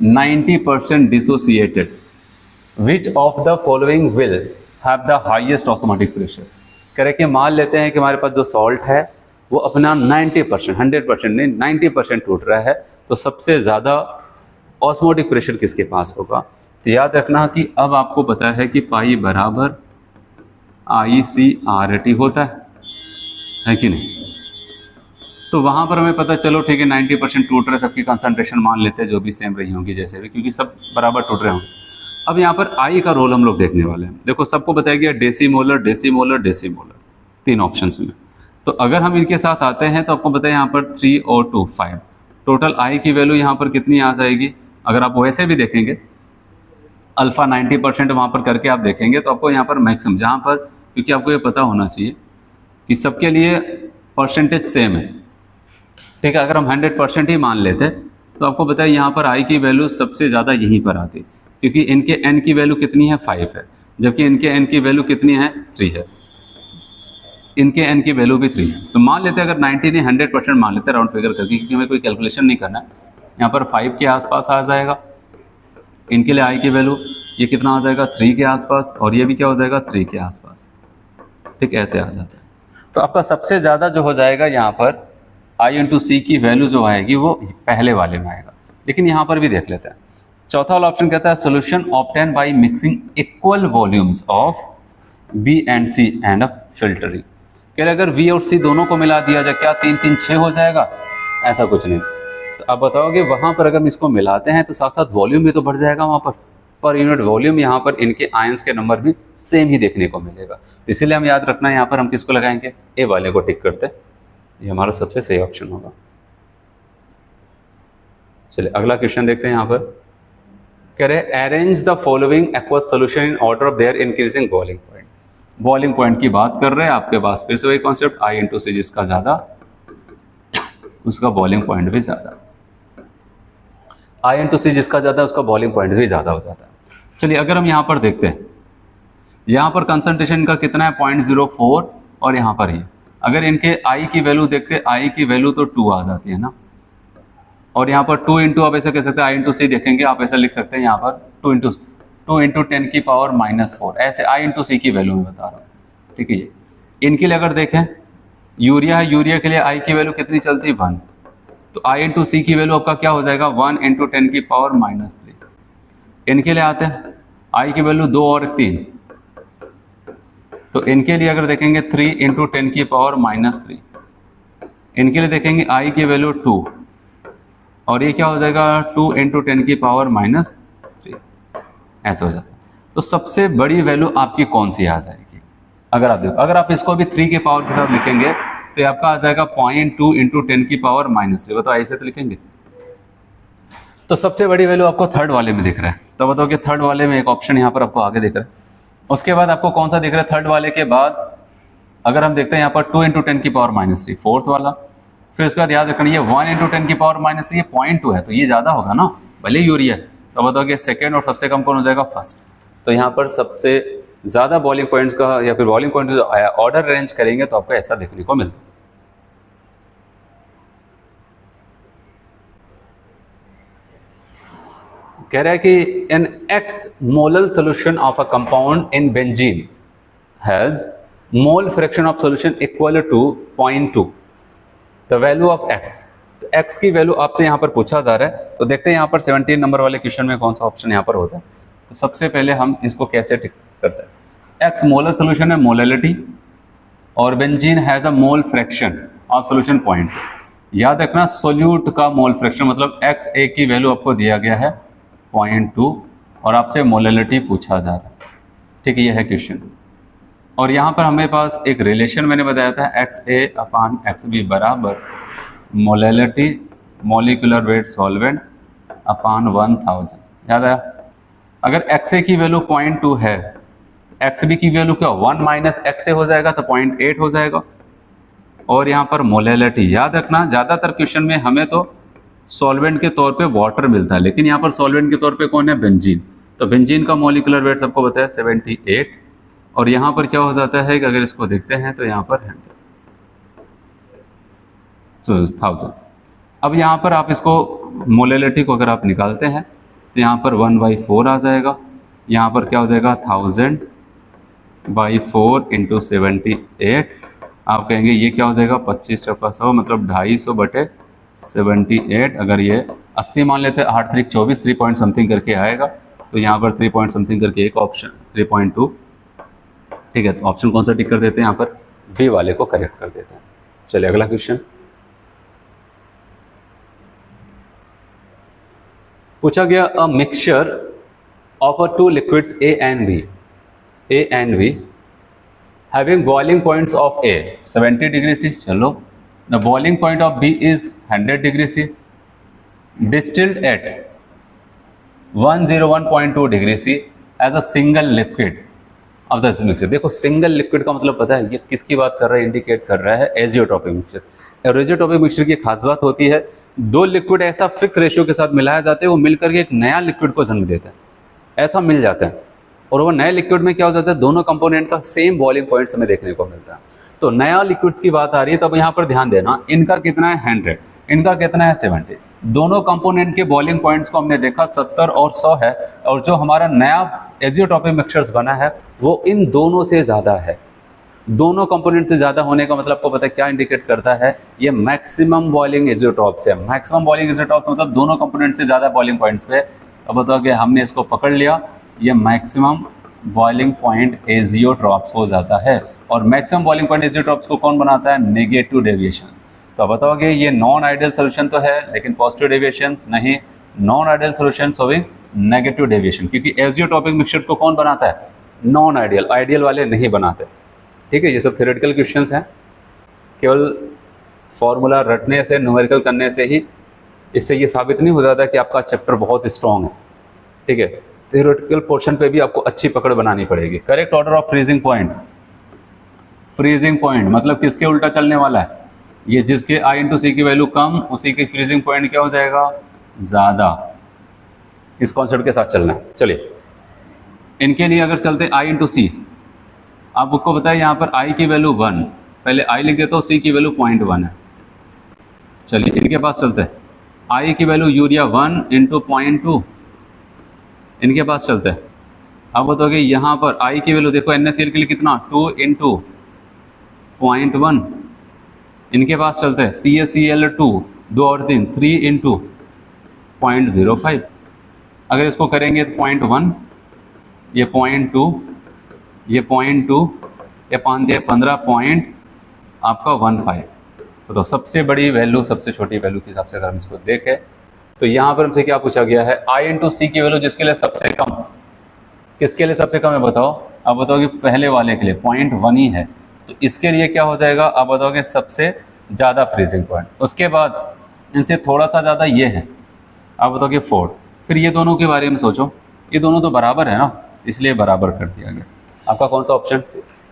90% dissociated, which of the following will have the highest osmotic pressure। कह रहे कि मान लेते हैं कि हमारे पास जो सॉल्ट है वो अपना 90%, 100% नहीं 90% टूट रहा है, तो सबसे ज़्यादा ऑस्मोटिक प्रेशर किसके पास होगा। तो याद रखना कि अब आपको पता है कि पाई बराबर ICRT होता है। है कि नहीं। तो वहाँ पर हमें पता चलो ठीक है 90% टूट रहे, सबकी कंसंट्रेशन मान लेते हैं जो भी सेम रही होंगी जैसे भी, क्योंकि सब बराबर टूट रहे होंगे। अब यहाँ पर आई का रोल हम लोग देखने वाले हैं। देखो सबको बताया गया डेसीमोलर डेसीमोलर डेसीमोलर, 3 ऑप्शंस में। तो अगर हम इनके साथ आते हैं तो आपको बताया यहाँ पर 3 और 2 5, टोटल आई की वैल्यू यहाँ पर कितनी आ जाएगी। अगर आप वैसे भी देखेंगे अल्फ़ा 90% वहाँ पर करके आप देखेंगे तो आपको यहाँ पर मैक्सिमम, जहाँ पर, क्योंकि आपको ये पता होना चाहिए कि सबके लिए परसेंटेज सेम है, ठीक है। अगर हम 100% ही मान लेते तो आपको बताइए यहाँ पर आई की वैल्यू सबसे ज़्यादा यहीं पर आती, क्योंकि इनके एन की वैल्यू कितनी है 5 है, जबकि इनके एन की वैल्यू कितनी है 3 है, इनके एन की वैल्यू भी 3 है। तो मान लेते हैं अगर 90 नहीं 100% मान लेते हैं राउंड फिगर करके, क्योंकि हमें कोई कैलकुलेशन नहीं करना। यहाँ पर 5 के आसपास आ जाएगा इनके लिए आई की वैल्यू, ये कितना आ जाएगा 3 के आसपास, और ये भी क्या हो जाएगा 3 के आसपास, ठीक ऐसे आ जाता है। तो आपका सबसे ज़्यादा जो हो जाएगा यहाँ पर आई इंटू सी की वैल्यू जो आएगी वो पहले वाले में आएगा। लेकिन यहाँ पर भी देख लेते हैं, चौथा वाला ऑप्शन कहता है solution obtain by mixing equal volumes of B and C and of filtering. कह रहे अगर वी और सी दोनों को मिला दिया जाए क्या 3 3 6 हो जाएगा, ऐसा कुछ नहीं। तो आप बताओगे वहाँ पर अगर हम इसको मिलाते हैं तो साथ साथ वॉल्यूम भी तो बढ़ जाएगा, वहाँ पर यूनिट वॉल्यूम यहाँ पर इनके आयंस के नंबर भी सेम ही देखने को मिलेगा। इसीलिए हम याद रखना है यहाँ पर हम किसको लगाएंगे, ए वाले को टिक करते हैं, ये हमारा सबसे सही ऑप्शन होगा। चलिए अगला क्वेश्चन देखते हैं। यहाँ पर कह रहे arrange the following aqueous solution in order of their increasing boiling point. Boiling point की बात कर रहे हैं आपके पास, फिर से वही कॉन्सेप्ट, आई इंटू सी, जिसका ज़्यादा उसका बॉइलिंग पॉइंट भी ज़्यादा, आई इंटू सी जिसका ज़्यादा उसका बॉइलिंग पॉइंट भी ज़्यादा हो जाता है। चलिए अगर हम यहाँ पर देखते हैं, यहाँ पर कंसंट्रेशन का कितना है 0.04, और यहाँ पर ये अगर इनके आई की वैल्यू देखते, आई की वैल्यू तो 2 आ जाती है ना, और यहाँ पर 2 इंटू आप ऐसा कह सकते हैं आई इंटू सी देखेंगे, आप ऐसा लिख सकते हैं यहाँ पर 2 इंटू 10 की पावर -4, ऐसे आई इंटू सी की वैल्यू में बता रहा हूँ, ठीक है। ये इनके लिए अगर देखें यूरिया है, यूरिया के लिए आई की वैल्यू कितनी चलती है 1, तो आई इंटू सी की वैल्यू आपका क्या हो जाएगा 1 इंटू 10 की पावर -3। इनके लिए आते हैं आई की वैल्यू 2 और 3, तो इनके लिए अगर देखेंगे 3 इंटू 10 की पावर -3। इनके लिए देखेंगे आई की वैल्यू 2, और ये क्या हो जाएगा 2 इंटू 10 की पावर -3, ऐसा हो जाता है। तो सबसे बड़ी वैल्यू आपकी कौन सी आ जाएगी, अगर आप देखो, अगर आप इसको भी 3 के पावर के साथ लिखेंगे तो ये आपका आ जाएगा 0.2 इंटू 10 की पावर -3, बताओ ऐसे तो लिखेंगे। तो सबसे बड़ी वैल्यू आपको थर्ड वाले में दिख रहा है, तो बताओ कि थर्ड वाले में एक ऑप्शन यहाँ पर आपको आगे दिख रहा है। उसके बाद आपको कौन सा दिख रहा है थर्ड वाले के बाद, अगर हम देखते हैं यहाँ पर 2 इंटू 10 की पावर -3 फोर्थ वाला, फिर उसके बाद याद रखना ये 1 इंटू 10 की पावर -3 ये 0.2 है, तो ये ज़्यादा होगा ना, भले यूरिया है। तो बताओ कि सेकेंड और सबसे कम कौन हो जाएगा फर्स्ट। तो यहाँ पर सबसे ज़्यादा बॉइलिंग पॉइंट्स का या फिर बॉइलिंग पॉइंट ऑर्डर अरेंज करेंगे तो आपको ऐसा देखने को मिलता है। कह रहा है कि an X molal solution of a compound in benzene has mole fraction of solution equal to 0.2, the value of X. X की वैल्यू आपसे यहाँ पर पूछा जा रहा है, तो देखते हैं यहाँ पर 17 नंबर वाले क्वेश्चन में कौन सा ऑप्शन यहाँ पर होता है। तो सबसे पहले हम इसको कैसे टिक करते हैं, एक्स मोलर सोल्यूशन है मोलैलिटी, और benzene has a mole fraction of solution point. याद रखना सोल्यूट का मोल फ्रैक्शन मतलब एक्स ए की वैल्यू आपको दिया गया है 0.2 और आपसे मोलैलिटी पूछा जा रहा है, ठीक है, ये है क्वेश्चन। और यहाँ पर हमें पास एक रिलेशन मैंने बताया था एक्स ए अपान एक्स बी बराबर मोलैलिटी मॉलिक्यूलर वेट सॉल्वेंट अपान 1000। याद आया, अगर एक्स ए की वैल्यू 0.2 है, एक्स बी की वैल्यू क्या 1 माइनस एक्स ए हो जाएगा तो 0.8 हो जाएगा। और यहाँ पर मोलैलिटी याद रखना, ज़्यादातर क्वेश्चन में हमें तो सॉल्वेंट के तौर पे वाटर मिलता है, लेकिन यहाँ पर सॉल्वेंट के तौर पे कौन है बेंजीन। तो बेंजीन का मॉलिक्यूलर वेट सबको बताया 78, और यहाँ पर क्या हो जाता है कि अगर इसको देखते हैं तो यहाँ पर 1000। अब यहाँ पर आप इसको मोलैलिटी को अगर आप निकालते हैं तो यहाँ पर 1/4 आ जाएगा, यहाँ पर क्या हो जाएगा 1000/4 इंटू 78। आप कहेंगे ये क्या हो जाएगा 25 चौका 100 मतलब 250/78। अगर ये 80 मान लेते हैं 8 3 24 3 पॉइंट समथिंग करके आएगा, तो यहाँ पर 3 पॉइंट समथिंग करके एक ऑप्शन 3.2, ठीक है। तो ऑप्शन कौन सा टिक कर देते हैं, यहाँ पर बी वाले को करेक्ट कर देते हैं। चलिए अगला क्वेश्चन पूछा गया, a mixture of a two liquids A and B having boiling points of A 70 degree C, चलो the boiling point of B is 100 degree C, distilled at 101.2 degree C as a single liquid of the mixture. देखो single liquid का मतलब पता है ये किसकी बात कर रहा है, इंडिकेट कर रहा है एजियोट्रॉपिक मिक्सचर। एजियोट्रॉपिक मिक्सचर की खास बात होती है दो लिक्विड ऐसा फिक्स रेशियो के साथ मिलाया जाते हैं, वो मिलकर के एक नया लिक्विड को जन्म देता है, ऐसा मिल जाता है। और वो नए लिक्विड में क्या हो जाता है, दोनों कंपोनेंट का सेम बॉइलिंग पॉइंट्स हमें देखने को मिलता है। तो नया लिक्विड्स की बात आ रही है, तब यहाँ पर ध्यान देना, इनका कितना है 100, इनका कितना है 70। दोनों कंपोनेंट के बॉइलिंग पॉइंट्स को हमने देखा 70 और 100 है, और जो हमारा नया एजियोट्रॉपिक मिक्सचर्स बना है वो इन दोनों से ज़्यादा है। दोनों कंपोनेंट से ज़्यादा होने का मतलब आपको पता है क्या इंडिकेट करता है, ये मैक्सिमम बॉइलिंग एजियोट्रॉप्स है। मैक्सिमम बॉइलिंग एजियोट्रॉप्स मतलब दोनों कंपोनेंट से ज़्यादा बॉइलिंग पॉइंट्स पे। अब बताओ कि हमने इसको पकड़ लिया, ये मैक्सिमम बॉइलिंग पॉइंट एजियोट्रॉप्स हो जाता है। और मैक्सिमम बॉइलिंग पॉइंट एजियोट्रॉप्स को कौन बनाता है, नेगेटिव डेविएशंस। तो बताओगे ये नॉन आइडियल सोल्यूशन तो है, लेकिन पॉजिटिव डेविएशंस नहीं, non ideal solution having negative deviation, क्योंकि एजियोट्रॉपिक मिक्सचर्स को कौन बनाता है, नॉन आइडियल, आइडियल वाले नहीं बनाते। ठीक है, ये सब थ्योरेटिकल क्वेश्चंस हैं, केवल फॉर्मूला रटने से, न्यूमेरिकल करने से ही इससे ये साबित नहीं हो जाता कि आपका चैप्टर बहुत स्ट्रॉन्ग है। ठीक है, थ्योरेटिकल पोर्शन पे भी आपको अच्छी पकड़ बनानी पड़ेगी। Correct order of freezing point, freezing point मतलब किसके उल्टा चलने वाला है, ये जिसके I इंटू सी की वैल्यू कम, उसी की फ्रीजिंग पॉइंट क्या हो जाएगा, ज़्यादा। इस कॉन्सेप्ट के साथ चलना है। चलिए इनके लिए अगर चलते I इंटू सी, आपको पता है यहाँ पर I की वैल्यू 1, पहले I लिख देता हूँ, C की वैल्यू 0.1 है। चलिए इनके पास चलते हैं, I की वैल्यू यूरिया 1 इंटू 0.2, इनके पास चलते हैं। अब बताओगे यहाँ पर I की वैल्यू देखो NaCl के लिए कितना, 2 इंटू 0.1, इनके पास चलते हैं CaCl2 2 और 3, 3 इंटू 0.05। अगर इसको करेंगे तो 0.1, ये 0.2, ये 0.2, ये 5 दिया 15 पॉइंट आपका 15। तो सबसे बड़ी वैल्यू सबसे छोटी वैल्यू के हिसाब से अगर हम इसको देखें तो यहाँ पर हमसे क्या पूछा गया है, I इंटू सी की वैल्यू जिसके लिए सबसे कम, किसके लिए सबसे कम है बताओ। अब बताओ कि पहले वाले के लिए 0.1 ही है, तो इसके लिए क्या हो जाएगा, अब बताओगे सबसे ज़्यादा फ्रीजिंग पॉइंट। उसके बाद इनसे थोड़ा सा ज़्यादा ये है, अब बताओ कि 4। फिर ये दोनों के बारे में सोचो, ये दोनों तो बराबर है ना, इसलिए बराबर कर दिया गया। आपका कौन सा ऑप्शन,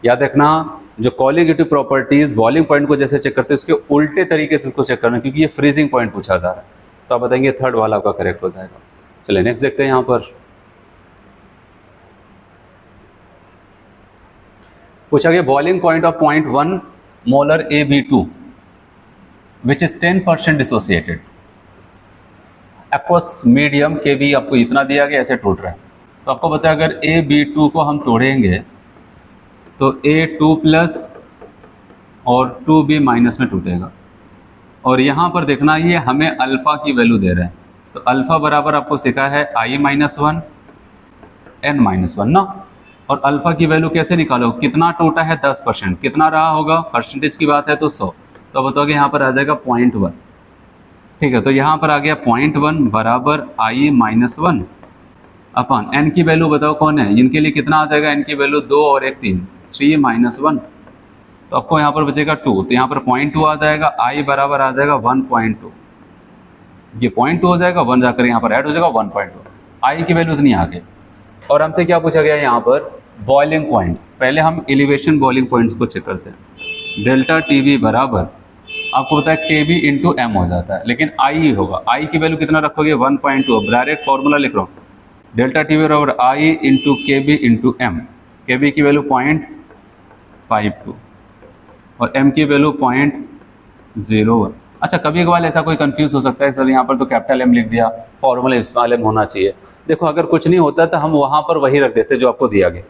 याद रखना जो कॉलिगेटिव प्रॉपर्टीज़ बॉइलिंग पॉइंट को जैसे चेक करते हैं उसके उल्टे तरीके से इसको चेक करना, क्योंकि ये फ्रीजिंग पॉइंट पूछा जा रहा है। तो आप बताएंगे थर्ड वाला आपका करेक्ट हो जाएगा। चलिए नेक्स्ट देखते हैं। यहाँ पर पूछा गया boiling point of 0.1 molar AB2 which is 10% dissociated aqueous medium KB, आपको इतना दिया गया, ऐसे टूट रहा है। तो आपको बताया अगर AB2 को हम तोड़ेंगे तो A2 प्लस और 2B माइनस में टूटेगा। और यहाँ पर देखना ये हमें अल्फ़ा की वैल्यू दे रहे हैं, तो अल्फ़ा बराबर आपको सीखा है I-1 N-1 ना। और अल्फ़ा की वैल्यू कैसे निकालो, कितना टूटा है 10%, कितना रहा होगा, परसेंटेज की बात है तो 100, तो बताओगे यहाँ पर आ जाएगा 0.1। ठीक है, तो यहाँ पर आ गया 0.1 बराबर I-1 अपन N की वैल्यू बताओ कौन है, इनके लिए कितना आ जाएगा, N की वैल्यू 2 और 1 3, 3-1, तो आपको यहाँ पर बचेगा 2, तो यहाँ पर 0.2 आ जाएगा, I बराबर आ जाएगा 1.2, ये 0.2 हो जाएगा, 1 जाकर यहाँ पर ऐड हो जाएगा 1.2, I की वैल्यू इतनी आ गई। और हमसे क्या पूछा गया यहाँ पर, बॉइलिंग पॉइंट्स। पहले हम एलिवेशन बॉइलिंग पॉइंट्स को चेक करते हैं। डेल्टा टीवी बराबर आपको पता है KB इंटू M हो जाता है, लेकिन I ही होगा। I की वैल्यू कितना रखोगे, 1.2, डायरेक्ट फॉर्मूला लिख रहा हूँ, डेल्टा टीवी बराबर I into KB into M। KB की वैल्यू 0.52 और M की वैल्यू 0.01। अच्छा, कभी कभार ऐसा कोई कंफ्यूज हो सकता है, सर यहाँ पर तो कैपिटल M लिख दिया, फॉर्मूला स्मॉल m होना चाहिए। देखो अगर कुछ नहीं होता तो हम वहाँ पर वही रख देते जो आपको दिया गया,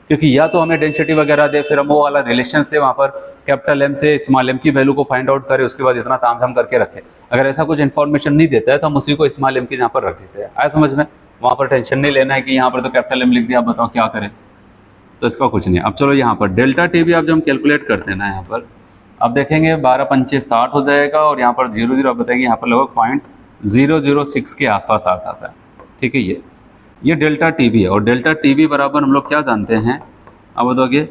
क्योंकि या तो हमें डेंसिटी वगैरह दे, फिर हम वो वाला रिलेशन से वहाँ पर कैपिटल M से स्मॉल m की वैल्यू को फाइंड आउट करें, उसके बाद इतना तामझाम करके रखें। अगर ऐसा कुछ इन्फॉर्मेशन नहीं देता है तो हम उसी को स्मॉल m की यहाँ पर रख देते हैं। आया समझ में, वहाँ पर टेंशन नहीं लेना है कि यहाँ पर तो कैपिटल M लिख दिया, आप बताओ क्या करें, तो इसका कुछ नहीं। अब चलो यहाँ पर डेल्टा टी भी आप जब हम कैलकुलेट करते हैं ना, यहाँ पर अब देखेंगे 12 पंचे 60 हो जाएगा और यहाँ पर 0 आप बताएंगे यहाँ पर लगभग 0.006 के आसपास आ जाता है। ठीक है, ये डेल्टा टी बी है और डेल्टा टी बी बराबर हम लोग क्या जानते हैं, अब बताओगे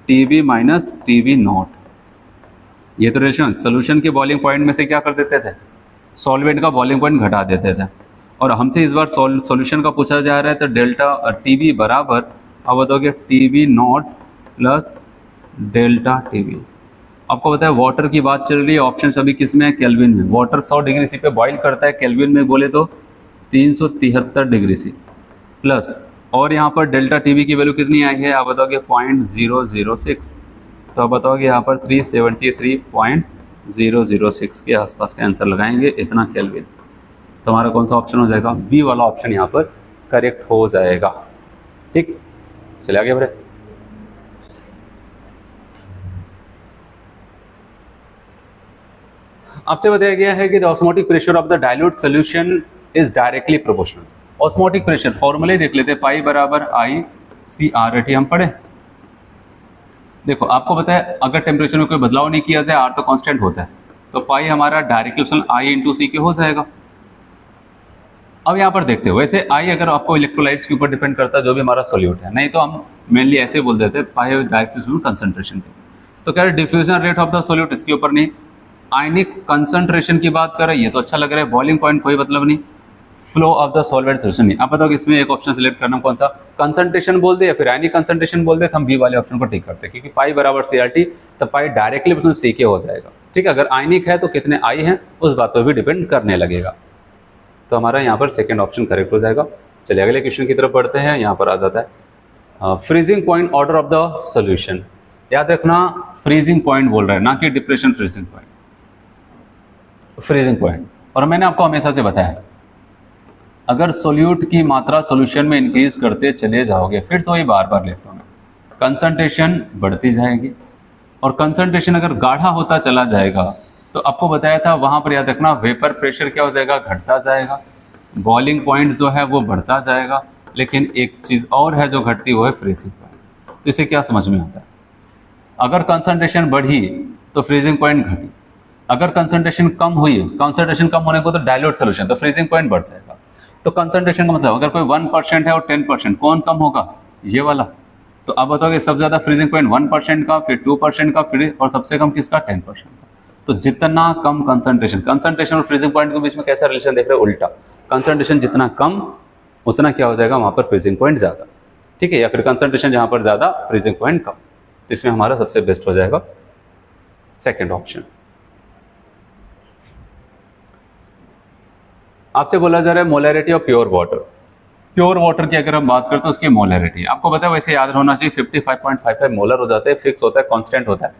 T B minus T B not. ये तो रिलेशन सोल्यूशन के बॉइलिंग पॉइंट में से क्या कर देते थे, सॉल्वेंट का बॉइलिंग पॉइंट घटा देते थे। और हमसे इस बार सॉल्यूशन का पूछा जा रहा है तो डेल्टा टी बी बराबर, अब बताओगे T B not plus delta T B. आपको पता है वाटर की बात चल रही है, ऑप्शन अभी किस में है, केल्विन में। वाटर 100 डिग्री सी पे बॉईल करता है, केल्विन में बोले तो 373 डिग्री सी प्लस, और यहाँ पर डेल्टा टी बी की वैल्यू कितनी आई है, आप बताओगे 0.006। तो आप बताओगे यहाँ पर 373.006 के आसपास का आंसर लगाएंगे, इतना केल्विन। तो हमारा कौन सा ऑप्शन हो जाएगा, बी वाला ऑप्शन यहाँ पर करेक्ट हो जाएगा। ठीक, चले आगे बढ़े। आपसे बताया गया है कि the osmotic pressure of the dilute solution is directly proportional. Osmotic pressure फॉर्मूले देख लेते हैं, पाई बराबर आई सी आर एटी हम पढ़े। देखो आपको पता है अगर टेम्परेचर में कोई बदलाव नहीं किया जाए, आर तो कांस्टेंट होता है, तो पाई हमारा डायरेक्टली प्रोपोर्शनल आई इंटू सी के हो जाएगा। अब यहाँ पर देखते हो, वैसे आई अगर आपको इलेक्ट्रोलाइट्स के ऊपर डिपेंड करता है जो भी हमारा सोल्यूट है, नहीं तो हम मेनली ऐसे बोल देते हैं पाई डायरेक्टली कंसंट्रेशन के। तो कह रहे diffusion rate of the solute, इसके ऊपर नहीं। आयनिक कंसंट्रेशन की बात कर रहे हैं, ये तो अच्छा लग रहा है। बॉइलिंग पॉइंट कोई मतलब नहीं, flow of the solvent solution नहीं। आप बताओ कि इसमें एक ऑप्शन सेलेक्ट करना, कौन सा, कंसंट्रेशन बोल दे या फिर आयनिक कंसंट्रेशन बोल दे, तो हम बी वाले ऑप्शन को टिक करते हैं, क्योंकि पाई बराबर सी आर टी, तो पाई डायरेक्टली प्रोपोर्शनल सी के हो जाएगा। ठीक है, अगर आयनिक है तो कितने आई हैं उस बात पर भी डिपेंड करने लगेगा। तो हमारा यहाँ पर सेकेंड ऑप्शन करेक्ट हो जाएगा। चलिए अगले क्वेश्चन की तरफ बढ़ते हैं। यहाँ पर आ जाता है freezing point order of the solution. याद रखना फ्रीजिंग पॉइंट बोल रहा है, ना कि depression freezing point, freezing point. और मैंने आपको हमेशा से बताया अगर सोल्यूट की मात्रा सोल्यूशन में इंक्रीज करते चले जाओगे, फिर से वही बार बार लिख लो, कंसंट्रेशन बढ़ती जाएगी। और कंसंट्रेशन अगर गाढ़ा होता चला जाएगा तो आपको बताया था वहाँ पर याद रखना वेपर प्रेशर क्या हो जाएगा, घटता जाएगा, बॉइलिंग पॉइंट जो है वो बढ़ता जाएगा। लेकिन एक चीज़ और है जो घटती वो है फ्रीजिंग पॉइंट। तो इसे क्या समझ में आता है, अगर कंसंट्रेशन बढ़ी तो फ्रीजिंग पॉइंट घटी, अगर कंसंट्रेशन कम हुई, कंसंट्रेशन कम होने को तो डाइल्यूट सोल्यूशन, तो फ्रीजिंग पॉइंट बढ़ जाएगा। तो कंसंट्रेशन का मतलब अगर कोई 1% है और 10%, कौन कम होगा, ये वाला। तो अब बताओगे सबसे ज़्यादा फ्रीजिंग पॉइंट 1% का, फिर 2% का, फिर और सबसे कम किसका, 10% का। तो जितना कम कंसंट्रेशन और फ्रीजिंग पॉइंट के बीच में कैसा रिलेशन देख रहे हो, उल्टा। कंसंट्रेशन जितना कम उतना क्या हो जाएगा वहाँ पर फ्रीजिंग पॉइंट ज़्यादा। ठीक है, या फिर कंसंट्रेशन जहाँ पर ज़्यादा फ्रीजिंग पॉइंट कम। तो इसमें हमारा सबसे बेस्ट हो जाएगा सेकेंड ऑप्शन। आपसे बोला जा रहा है molarity of pure water. Pure water की अगर हम बात करते हैं उसकी मोलैरिटी आपको पता है, वैसे याद होना चाहिए 55.55 मोलर हो जाते हैं, फिक्स होता है, कांस्टेंट होता है।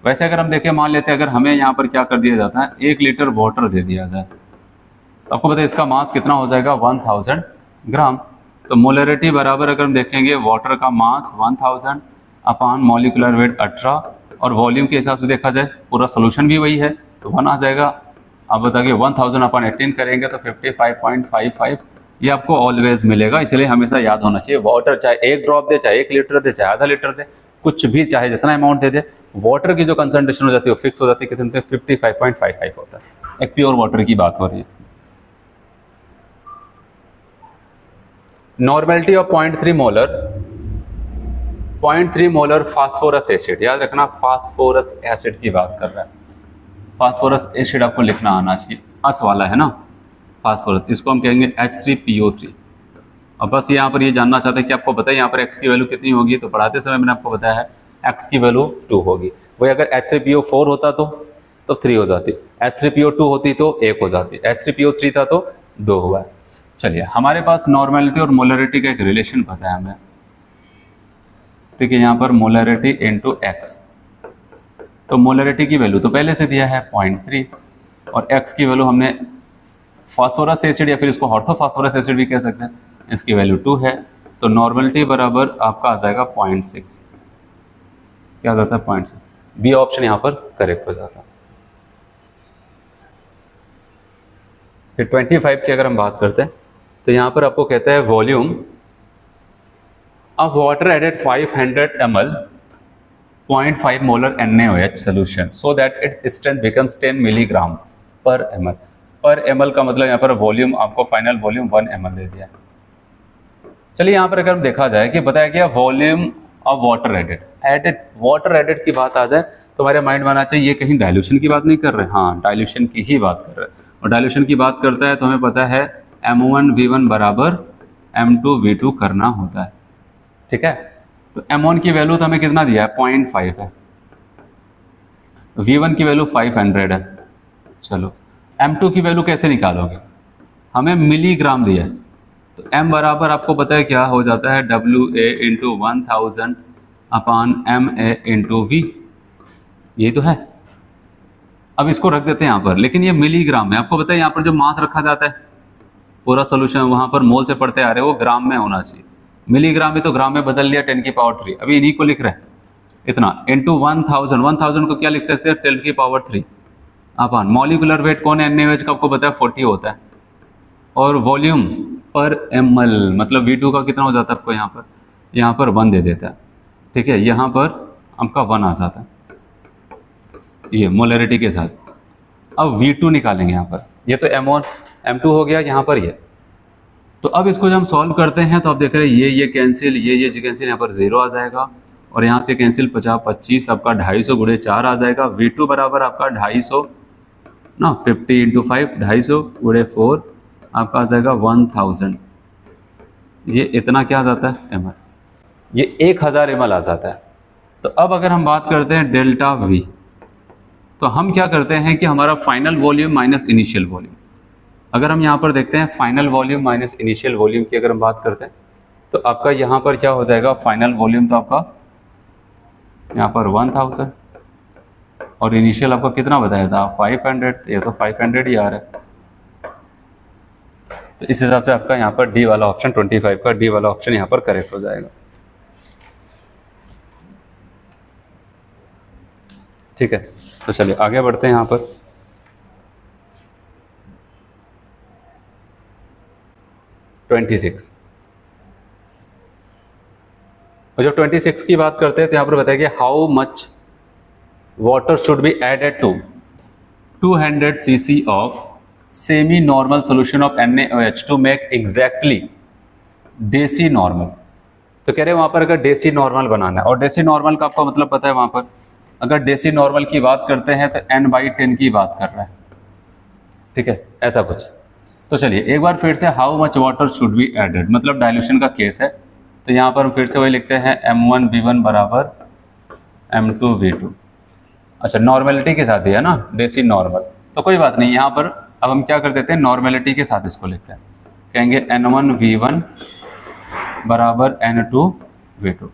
वैसे अगर हम देखें, मान लेते हैं अगर हमें यहाँ पर क्या कर दिया जाता है, 1 लीटर वाटर दे दिया जाए, तो आपको पता है इसका मास कितना हो जाएगा, 1000 ग्राम। तो मोलैरिटी बराबर अगर हम देखेंगे वाटर का मास 1000 अपान मॉलिकुलर वेट 18, और वॉल्यूम के हिसाब से देखा जाए पूरा सोल्यूशन भी वही है, तो 1 आ जाएगा। आप बताइए 1000 अपान 18 करेंगे तो 55.55, ये आपको ऑलवेज मिलेगा। इसलिए हमेशा याद होना चाहिए वाटर चाहे 1 ड्रॉप दे, चाहे 1 लीटर दे, चाहे आधा लीटर दे, कुछ भी चाहे जितना अमाउंट दे दे, वाटर की जो कंसंट्रेशन हो जाती है वो फिक्स हो जाती है, कितने 55.55 होता है। एक प्योर वाटर की बात हो रही है। Normality of 0.3 molar, 0.3 molar phosphorus acid, याद रखना फास्फोरस एसिड की बात कर रहा है। फास्फोरस एसिड आपको लिखना आना चाहिए, अस वाला है ना फास्फोरस, इसको हम कहेंगे H3PO3। अब बस यहाँ पर ये जानना चाहते हैं कि आपको पता है यहाँ पर x की वैल्यू कितनी होगी, तो पढ़ाते समय मैंने आपको बताया है x की वैल्यू 2 होगी। वही अगर H3PO4 होता तो 3 हो जाती, H3PO2 होती तो 1 हो जाती, H3PO3 था तो 2 हुआ है। चलिए हमारे पास नॉर्मेलिटी और मोलरिटी का एक रिलेशन पता है हमें। ठीक है, यहाँ पर मोलरिटी इंटू एक्स, तो मोलरिटी की वैल्यू तो पहले से दिया है 0.3, और x की वैल्यू हमने फास्फोरस एसिड या फिर इसको ऑर्थोफास्फोरस एसिड भी कह सकते हैं, इसकी वैल्यू 2 है। तो नॉर्मेलिटी बराबर आपका आ जाएगा 0.6, क्या आ जाता है 0.6, बी ऑप्शन यहाँ पर करेक्ट हो जाता है। फिर 25 की अगर हम बात करते हैं तो यहाँ पर आपको कहता है volume of water added 500 ml 0.5 molar NaOH solution so that its strength becomes 10 milligram पर ml। पर ml का मतलब यहाँ पर वॉल्यूम, आपको फाइनल वॉल्यूम 1 ml दे दिया। चलिए यहाँ पर अगर देखा जाए कि बताया गया volume of water added water added की बात आ जाए तो हमारे माइंड में आना चाहिए ये कहीं डाइल्यूशन की बात नहीं कर रहे, हाँ डाइल्यूशन की ही बात कर रहे हैं। और डाइल्यूशन की बात करता है तो हमें पता है M1V1 बराबर M2V2 करना होता है, ठीक है। तो M1 की वैल्यू तो हमें कितना दिया है 0.5 है, V1 की वैल्यू 500 है। चलो M2 की वैल्यू कैसे निकालोगे, हमें मिलीग्राम दिया है तो M बराबर आपको पता है क्या हो जाता है WA इंटू 1000 अपान MA इंटू V, ये तो है। अब इसको रख देते हैं यहाँ पर, लेकिन ये मिलीग्राम है। आपको पता है यहाँ पर जो मास रखा जाता है पूरा सोल्यूशन वहाँ पर मोल से पढ़ते आ रहे हैं वो ग्राम में होना चाहिए, मिलीग्राम में तो ग्राम में बदल लिया 10 की पावर 3। अभी इन्हीं को लिख रहे हैं इतना इंटू 1000 को क्या लिख सकते हैं 10 की पावर 3 अपान मॉलिकुलर वेट कौन है NaOH का आपको पता है 40 होता है, और वॉल्यूम पर ml मतलब V2 का कितना हो जाता है आपको यहाँ पर 1 दे देता है, ठीक है। यहाँ पर आपका 1 आ जाता है ये मोलरिटी के साथ। अब V2 निकालेंगे यहाँ पर, ये तो M1 M2 हो गया यहाँ पर ये। तो अब इसको जब हम सॉल्व करते हैं तो आप देख रहे हैं ये कैंसिल, ये कैंसिल, यहाँ पर 0 आ जाएगा और यहाँ से कैंसिल 50 25 आपका 250 गुणे 4 आ जाएगा। V2 बराबर आपका 250 ना 50 इंटू 5 250 गुणे 4 आपका आ जाएगा 1000। ये इतना क्या आ जाता है ml, ये 1000 ml आ जाता है। तो अब अगर हम बात करते हैं डेल्टा V तो हम क्या करते हैं कि हमारा final volume minus initial volume, अगर हम यहाँ पर देखते हैं final volume minus initial volume की अगर हम बात करते हैं तो आपका यहाँ पर क्या हो जाएगा फाइनल वॉल्यूम तो आपका यहाँ पर 1000 और इनिशियल आपका कितना बताया था 500, ये तो 500 ही आ रहा है। तो इस हिसाब से आपका यहाँ पर डी वाला ऑप्शन 25 का डी वाला ऑप्शन यहाँ पर करेक्ट हो जाएगा, ठीक है। तो चलिए आगे बढ़ते हैं यहाँ पर। और जब 26 की बात करते हैं तो यहाँ पर बताया कि how much water should be added to 200 cc of semi normal solution of NaOH to make exactly deci normal. तो कह रहे हैं वहाँ पर अगर डेसी नॉर्मल बनाना है, और डेसी नॉर्मल का आपको मतलब पता है वहाँ पर अगर डेसी नॉर्मल की बात करते हैं तो n/10 की बात कर रहा है, ठीक है, ऐसा कुछ। तो चलिए एक बार फिर से how much water should be added मतलब डाइल्यूशन का केस है, तो यहाँ पर हम फिर से वही लिखते हैं M1V1 बराबर M2V2। अच्छा नॉर्मेलिटी के साथ दिया ना डेसी नॉर्मल, तो कोई बात नहीं, यहाँ पर अब हम क्या कर देते हैं नॉर्मेलिटी के साथ इसको लिखते हैं, कहेंगे N1V1 बराबर N2V2।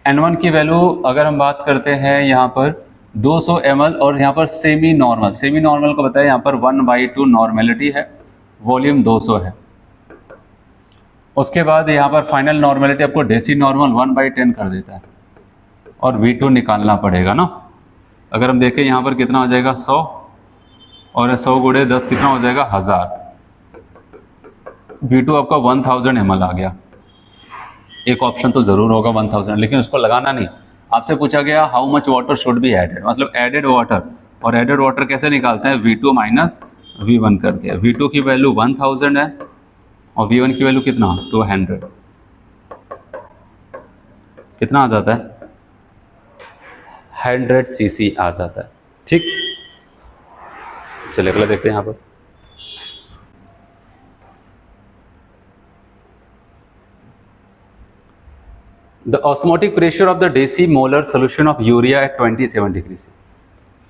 N1 की वैल्यू अगर हम बात करते हैं यहाँ पर 200 ml और यहाँ पर सेमी नॉर्मल को बताया यहाँ पर 1/2 नॉर्मेलिटी है, वॉल्यूम 200 है। उसके बाद यहाँ पर फाइनल नॉर्मेलिटी आपको डेसी नॉर्मल 1/10 कर देता है और V2 निकालना पड़ेगा ना। अगर हम देखें यहाँ पर कितना हो जाएगा 100 और 100 गुणे 10 कितना हो जाएगा 1000। V2 आपका 1000 ml आ गया। एक ऑप्शन तो ज़रूर होगा 1000, लेकिन उसको लगाना नहीं। आपसे पूछा गया how much water should be added मतलब एडेड वाटर, और एडेड वाटर कैसे निकालते हैं V2 माइनस V1 करके। V2 की वैल्यू 1000 है और V1 की वैल्यू कितना 200, कितना आ जाता है 100 cc आ जाता है, ठीक। चलिए अगला देखते हैं यहाँ पर। The osmotic pressure of the decimolar solution of urea at 27 degree से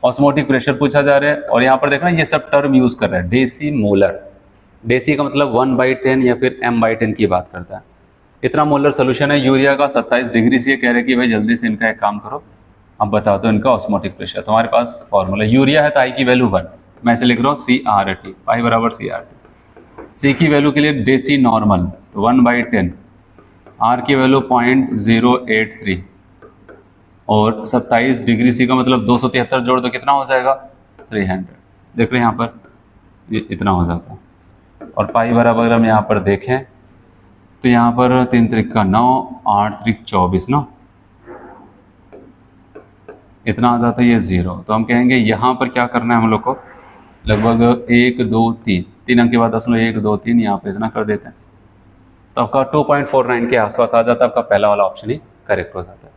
ऑस्मोटिक प्रेशर पूछा जा रहा है, और यहाँ पर देखना ये सब टर्म यूज कर रहा है डेसीमोलर। डेसी का मतलब 1/10 या फिर m/10 की बात करता है। इतना मोलर सोल्यूशन है यूरिया का 27 डिग्री से। कह रहे हैं कि भाई जल्दी से इनका एक काम करो, अब बता दो इनका ऑस्मोटिक प्रेशर। तो हमारे पास फॉर्मूला यूरिया है तो आई की वैल्यू 1, मैं इसे लिख रहा हूँ CRT, पाई बराबर CRT। सी की वैल्यू के लिए डेसी नॉर्मल 1/10, आर की वैल्यू 0.083 और 27 डिग्री सी का मतलब 273 जोड़ दो कितना हो जाएगा 300। देख रहे हैं यहाँ पर ये इतना हो जाता है। और पाई बराबर हम यहाँ पर देखें तो यहाँ पर 3 त्रिक का 9, 8 त्रिक 24 ना, इतना आ जाता है ये 0। तो हम कहेंगे यहाँ पर क्या करना है हम लोग को, लगभग 1 2 3 3 अंक के बाद 10 1 2 3 यहाँ पर इतना कर देते हैं, तो आपका 2.49 के आसपास आ जाता है। आपका पहला वाला ऑप्शन ही करेक्ट हो जाता है।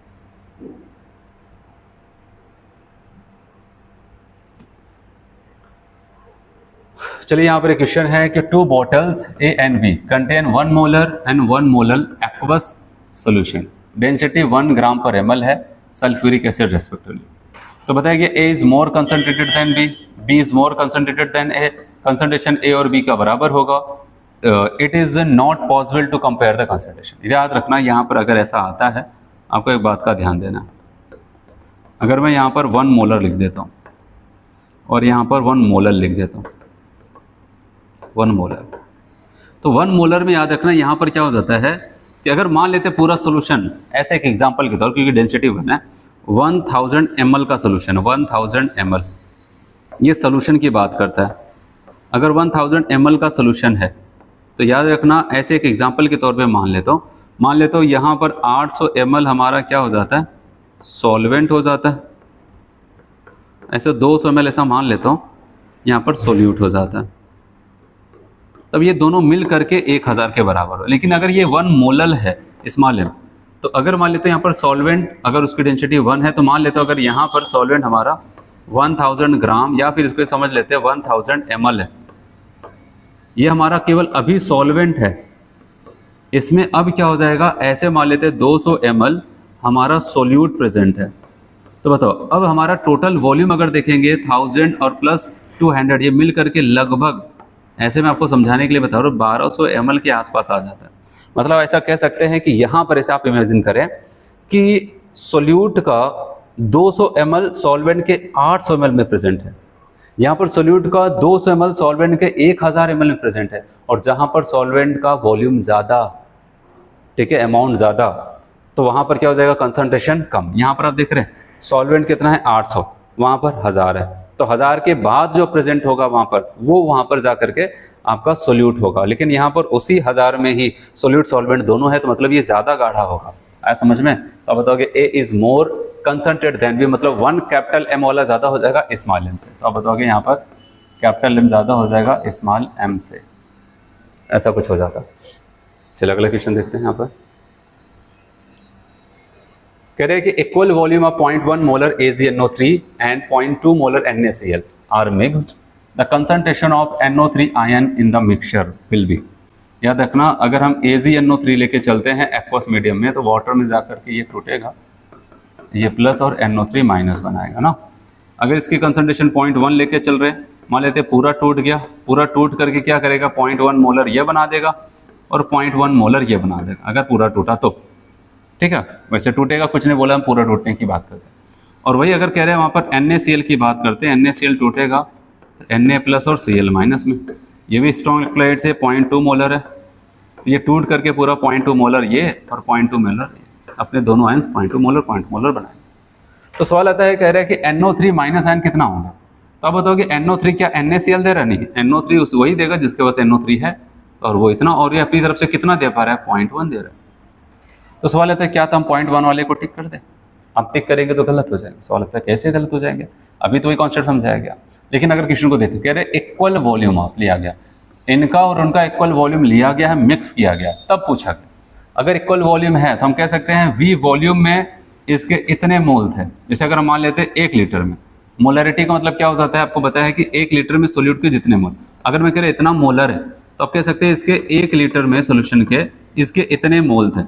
चलिए यहाँ पर एक क्वेश्चन है कि 2 bottles A and B contain 1 molar and 1 molar aqueous solution, density 1 ग्राम पर ml है, सल्फ्यूरिक एसिड रेस्पेक्टिवली। तो बताइए कि A is more concentrated than B, B is more concentrated than A, concentration A और B का बराबर होगा। It is not possible to compare the concentration. याद रखना यहाँ पर अगर ऐसा आता है, आपको एक बात का ध्यान देना, अगर मैं यहाँ पर 1 मोलर लिख देता हूँ और यहाँ पर 1 मोलर लिख देता हूँ, 1 मोलर, तो 1 मोलर में याद रखना यहाँ पर क्या हो जाता है कि अगर मान लेते पूरा सोल्यूशन ऐसे एक एग्जांपल के तौर, क्योंकि डेंसिटी 1 है, 1000 ml का सोल्यूशन, 1000 ml, ये सोल्यूशन की बात करता है। अगर 1000 ml का सोल्यूशन है तो याद रखना ऐसे एक एग्जांपल के तौर पे मान लेता हूँ यहाँ पर 800 ml हमारा क्या हो जाता है, सॉल्वेंट हो जाता है। ऐसे 200 ml ऐसा मान लेता हूँ यहाँ पर सोल्यूट हो जाता है। तब ये दोनों मिल करके 1000 के बराबर हो। लेकिन अगर ये 1 मोलर है स्मॉल m, तो अगर मान लेते हैं यहाँ पर सॉल्वेंट, अगर उसकी डेंसिटी 1 है, तो मान लेते हो अगर यहाँ पर सॉल्वेंट हमारा 1000 ग्राम या फिर इसको समझ लेते हैं 1000 ml है, ये हमारा केवल अभी सॉल्वेंट है। इसमें अब क्या हो जाएगा, ऐसे मान लेते हैं 200 ml हमारा सोल्यूट प्रेजेंट है। तो बताओ अब हमारा टोटल वॉल्यूम अगर देखेंगे 1000 और प्लस 200, ये मिल करके लगभग, ऐसे मैं आपको समझाने के लिए बता रहा हूँ, 1200 ml के आसपास आ जाता है। मतलब ऐसा कह सकते हैं कि यहाँ पर ऐसे आप इमेजिन करें कि सोल्यूट का 200 ml सॉल्वेंट के 800 ml में प्रेजेंट है, यहाँ पर सोल्यूट का 200 ml सॉल्वेंट के 1000 ml में प्रेजेंट है, और जहाँ पर सॉल्वेंट का वॉल्यूम ज़्यादा, ठीक है, अमाउंट ज़्यादा, तो वहाँ पर क्या हो जाएगा, कंसंट्रेशन कम। यहाँ पर आप देख रहे हैं सॉल्वेंट कितना है 800, वहाँ पर 1000 है, तो 1000 के बाद जो प्रेजेंट होगा वहाँ पर, वो वहाँ पर जा करके आपका सोल्यूट होगा। लेकिन यहाँ पर उसी 1000 में ही सोल्यूट सॉल्वेंट दोनों है, तो मतलब ये ज़्यादा गाढ़ा होगा। आया समझ में? तो आप बताओगे A is more concentrate than B, मतलब 1 कैपिटल एम वाला ज़्यादा हो जाएगा स्मॉल एम से। तो आप बताओगे यहाँ पर कैपिटल एम ज़्यादा हो जाएगा स्मॉल एम से, ऐसा कुछ हो जाता। चलिए अगला क्वेश्चन देखते हैं। यहाँ पर कह रहे हैं कि equal volume of 0.1 molar AgNO3 and 0.2 molar NaCl are mixed, the concentration of NO3 ion in the mixture will be. याद रखना अगर हम AgNO3 लेके चलते हैं एक्वस मीडियम में, तो वाटर में जाकर के ये टूटेगा, ये प्लस और NO3 माइनस बनाएगा ना। अगर इसकी कंसंट्रेशन 0.1 लेके चल रहे, मान लेते पूरा टूट गया, पूरा टूट करके क्या करेगा, 0.1 मोलर ये बना देगा और 0.1 मोलर ये बना देगा, अगर पूरा टूटा तो, ठीक है। वैसे टूटेगा कुछ नहीं बोला, हम पूरा टूटने की बात करते हैं। और वही अगर कह रहे हैं वहाँ पर NaCl की बात करते हैं, NaCl टूटेगा तो Na प्लस और Cl माइनस में, ये भी स्ट्रॉन्ग इलेक्ट्रोलाइट से 0.2 मोलर है, तो ये टूट करके पूरा 0.2 मोलर ये और 0.2 मोलर ये, अपने दोनों आयंस 0.2 मोलर बनाए। तो सवाल आता है, कह रहा है कि NO3 माइनस आयन कितना होगा। तो आप बताओगे NO3 क्या NaCl दे रहा, नहीं, NO3 वही देगा जिसके पास NO3 है, और वो इतना, और ये अपनी तरफ से कितना दे पा रहा है, 0.1 दे रहा है। तो सवाल आता है क्या हम 0.1 वाले को टिक कर दें। आप टिक करेंगे तो गलत हो जाएगा। सवाल आता है कैसे गलत हो जाएंगे, अभी तो वही कॉन्सेप्ट समझाया गया। लेकिन अगर क्वेश्चन को देखें, कह रहे इक्वल वॉल्यूम ऑफ लिया गया, इनका और उनका इक्वल वॉल्यूम लिया गया है, मिक्स किया गया, तब पूछा गया। अगर इक्वल वॉल्यूम है तो हम कह सकते हैं V वॉल्यूम में इसके इतने मोल थे। जैसे अगर हम मान लेते हैं 1 लीटर में, मोलरिटी का मतलब क्या हो जाता है, आपको पता है कि 1 लीटर में सोल्यूट के जितने मोल, अगर मैं कह रहा इतना मोलर है तो आप कह सकते हैं इसके 1 लीटर में सोल्यूशन के इसके इतने मोल थे।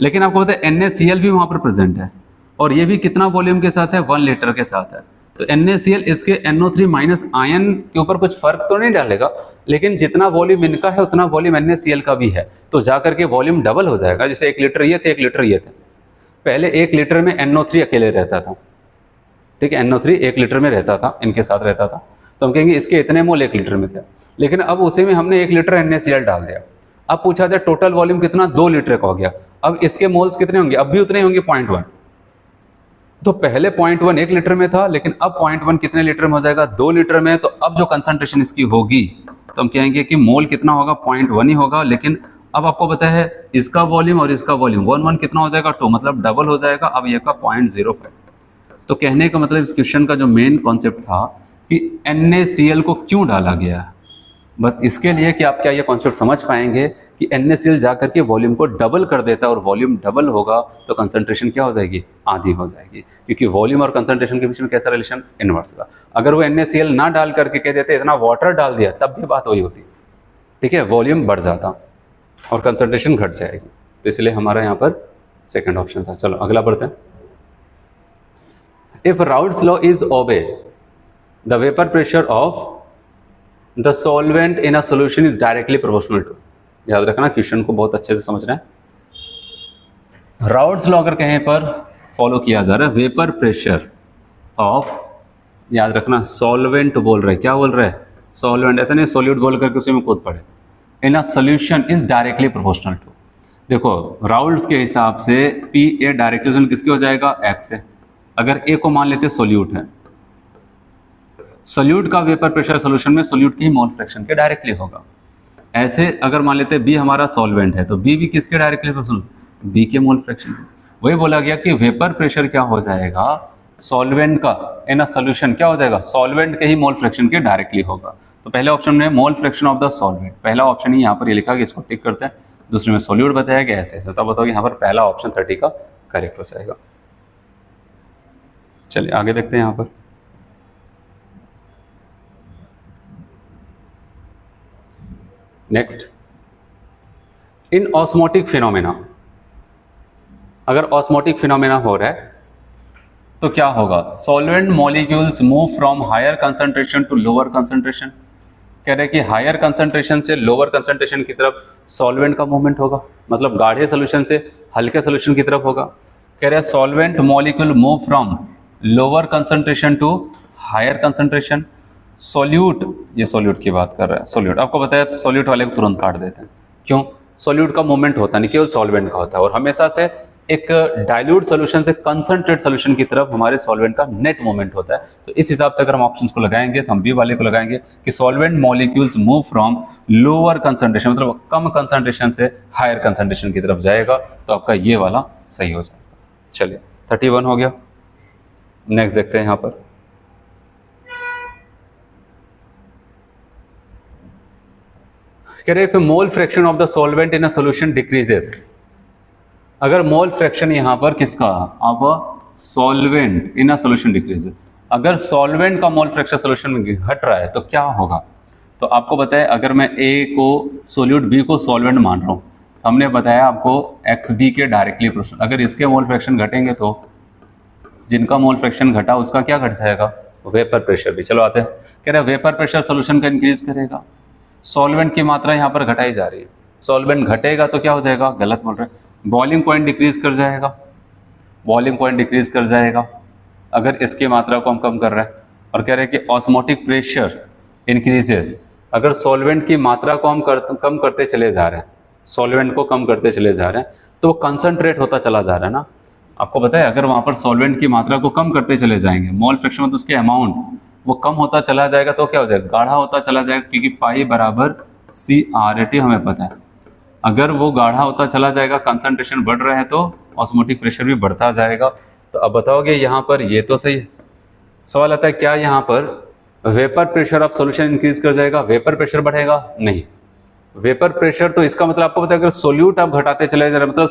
लेकिन आपको पता है NaCl भी वहाँ पर प्रेजेंट है, और ये भी कितना वॉल्यूम के साथ है, 1 लीटर के साथ है। तो NaCl इसके NO3 माइनस आयन के ऊपर कुछ फर्क तो नहीं डालेगा, लेकिन जितना वॉल्यूम इनका है उतना वॉल्यूम NaCl का भी है, तो जाकर के वॉल्यूम डबल हो जाएगा। जैसे 1 लीटर ये थे, 1 लीटर ये थे, पहले 1 लीटर में NO3 अकेले रहता था, ठीक है, NO3 1 लीटर में रहता था, इनके साथ रहता था, तो हम कहेंगे इसके इतने मोल 1 लीटर में थे। लेकिन अब उसी में हमने 1 लीटर NaCl डाल दिया, अब पूछा जाए टोटल वॉल्यूम कितना, 2 लीटर का हो गया। अब इसके मोल्स कितने होंगे, अब भी उतने होंगे 0.1। तो पहले 0.1 1 लीटर में था, लेकिन अब 0.1 कितने लीटर में हो जाएगा, 2 लीटर में। तो अब जो कंसंट्रेशन इसकी होगी तो हम कहेंगे कि मोल कितना होगा, 0.1 ही होगा। लेकिन अब आपको पता है इसका वॉल्यूम और इसका वॉल्यूम 1 1 कितना हो जाएगा, 2, मतलब डबल हो जाएगा। अब ये का 0.05। तो कहने का मतलब इस क्वेश्चन का जो मेन कॉन्सेप्ट था कि NaCl को क्यों डाला गया है, बस इसके लिए कि आप क्या ये कॉन्सेप्ट समझ पाएंगे कि NaCl जाकर के वॉल्यूम को डबल कर देता है, और वॉल्यूम डबल होगा तो कंसंट्रेशन क्या हो जाएगी, आधी हो जाएगी, क्योंकि वॉल्यूम और कंसंट्रेशन के बीच में कैसा रिलेशन, इनवर्स का। अगर वो NaCl ना डाल करके कह देते इतना वाटर डाल दिया, तब भी बात वही होती, ठीक है, वॉल्यूम बढ़ जाता और कंसंट्रेशन घट जाएगी। तो इसलिए हमारा यहाँ पर सेकेंड ऑप्शन था। चलो अगला पढ़ते हैं। If Raoult's law is obey, the vapour pressure of the solvent in a solution is directly proportional to, याद रखना क्वेश्चन को बहुत अच्छे से समझना है। राउट्स लॉ अगर कहीं पर फॉलो किया जा रहा है, वेपर प्रेशर ऑफ, याद रखना सॉल्वेंट बोल रहे, क्या बोल रहे हैं, सॉल्वेंट, ऐसा नहीं सॉल्यूट बोल करके उसी में कूद पड़े, in a solution is directly proportional to. देखो राउल्ट्स के हिसाब से पी ए डायरेक्टली किसके हो जाएगा, एक्स है। अगर ए को मान लेते सोल्यूट है, सोल्यूट का वेपर प्रेशर सोल्यूशन में सोल्यूट की मोल फ्रैक्शन के डायरेक्टली होगा। ऐसे अगर मान लेते बी हमारा सॉल्वेंट है, तो बी भी किसके डायरेक्टली प्रोपोर्शनल, बी के मोल फ्रैक्शन। वही बोला गया कि वेपर प्रेशर क्या हो जाएगा, सॉल्वेंट का इन अ सोल्यूशन क्या हो जाएगा, सॉल्वेंट के ही मोल फ्रैक्शन के डायरेक्टली होगा। तो पहले ऑप्शन में मोल फ्रैक्शन ऑफ द सॉल्वेंट, पहला ऑप्शन ही यहाँ पर ये लिखा कि इसको टिक करते हैं। दूसरे में सोल्यूट बताया कि ऐसे ऐसे, तब बताओ यहाँ पर पहला ऑप्शन 30 का करेक्ट हो जाएगा। चलिए आगे देखते हैं यहाँ पर। नेक्स्ट, इन ऑस्मोटिक फिनोमेना, अगर ऑस्मोटिक फिनोमेना हो रहा है तो क्या होगा, solvent molecules move from higher concentration to lower concentration. कह रहे हैं कि हायर कंसंट्रेशन से लोअर कंसंट्रेशन की तरफ सॉल्वेंट का मूवमेंट होगा, मतलब गाढ़े सोल्यूशन से हल्के सोल्यूशन की तरफ होगा। कह रहे हैं solvent molecule move from lower concentration to higher concentration. Solute, ये सोल्यूट की बात कर रहा है, सोल्यूट आपको बताया, सोल्यूट वाले को तुरंत काट देते हैं, क्यों, सोल्यूट का मूवमेंट होता नहीं, केवल सॉल्वेंट का होता है, और हमेशा से एक डाइल्यूट सोल्यूशन से कंसंट्रेट सोल्यूशन की तरफ हमारे सॉल्वेंट का नेट मूवमेंट होता है। तो इस हिसाब से अगर हम ऑप्शंस को लगाएंगे तो हम बी वाले को लगाएंगे कि solvent molecules move from lower concentration, मतलब कम कंसंट्रेशन से हायर कंसंट्रेशन की तरफ जाएगा, तो आपका ये वाला सही हो जाएगा। चलिए 31 हो गया। नेक्स्ट देखते हैं यहाँ पर, कह रहे if mole fraction of the solvent in a solution decreases, अगर मोल फ्रैक्शन यहाँ पर किसका, अब solvent in a solution decreases, अगर सॉल्वेंट का मोल फ्रैक्शन सॉल्यूशन में घट रहा है तो क्या होगा। तो आपको बताया अगर मैं ए को सोल्यूट, बी को सॉल्वेंट मान रहा हूँ, तो हमने बताया आपको एक्स बी के डायरेक्टली प्रोपोर्शनल, अगर इसके मोल फ्रैक्शन घटेंगे तो जिनका मोल फ्रैक्शन घटा उसका क्या घट जाएगा, वेपर प्रेशर भी। चलो आते हैं, कह रहे हैं वेपर प्रेशर सोल्यूशन का इंक्रीज करेगा, सॉल्वेंट की मात्रा यहाँ पर घटाई जा रही है, सॉल्वेंट घटेगा तो क्या हो जाएगा, गलत बोल रहे हैं, बॉइलिंग पॉइंट डिक्रीज कर जाएगा, बॉइलिंग पॉइंट डिक्रीज कर जाएगा अगर इसकी मात्रा को हम कम कर रहे हैं। और कह रहे हैं कि ऑस्मोटिक प्रेशर इंक्रीजेस, अगर सॉल्वेंट की मात्रा को हम कम करते चले जा रहे हैं, सॉल्वेंट को कम करते चले जा रहे हैं, तो वो कंसंट्रेट होता चला जा रहा है ना। आपको पता है अगर वहाँ पर सॉल्वेंट की मात्रा को कम करते चले जाएंगे, मोल फ्रैक्शन मतलब उसके अमाउंट वो कम होता चला जाएगा, तो क्या हो जाएगा, गाढ़ा होता चला जाएगा, क्योंकि पाई बराबर CRAT हमें पता है। अगर वो गाढ़ा होता चला जाएगा, कंसंट्रेशन बढ़ रहा है, तो ऑस्मोटिक प्रेशर भी बढ़ता जाएगा। तो अब बताओगे यहाँ पर ये तो सही है, सवाल आता है क्या यहाँ पर vapour pressure of solution increase कर जाएगा, वेपर प्रेशर बढ़ेगा, नहीं, वेपर प्रेशर तो इसका मतलब आपको पता है अगर सोल्यूट आप घटाते चले जा रहे, मतलब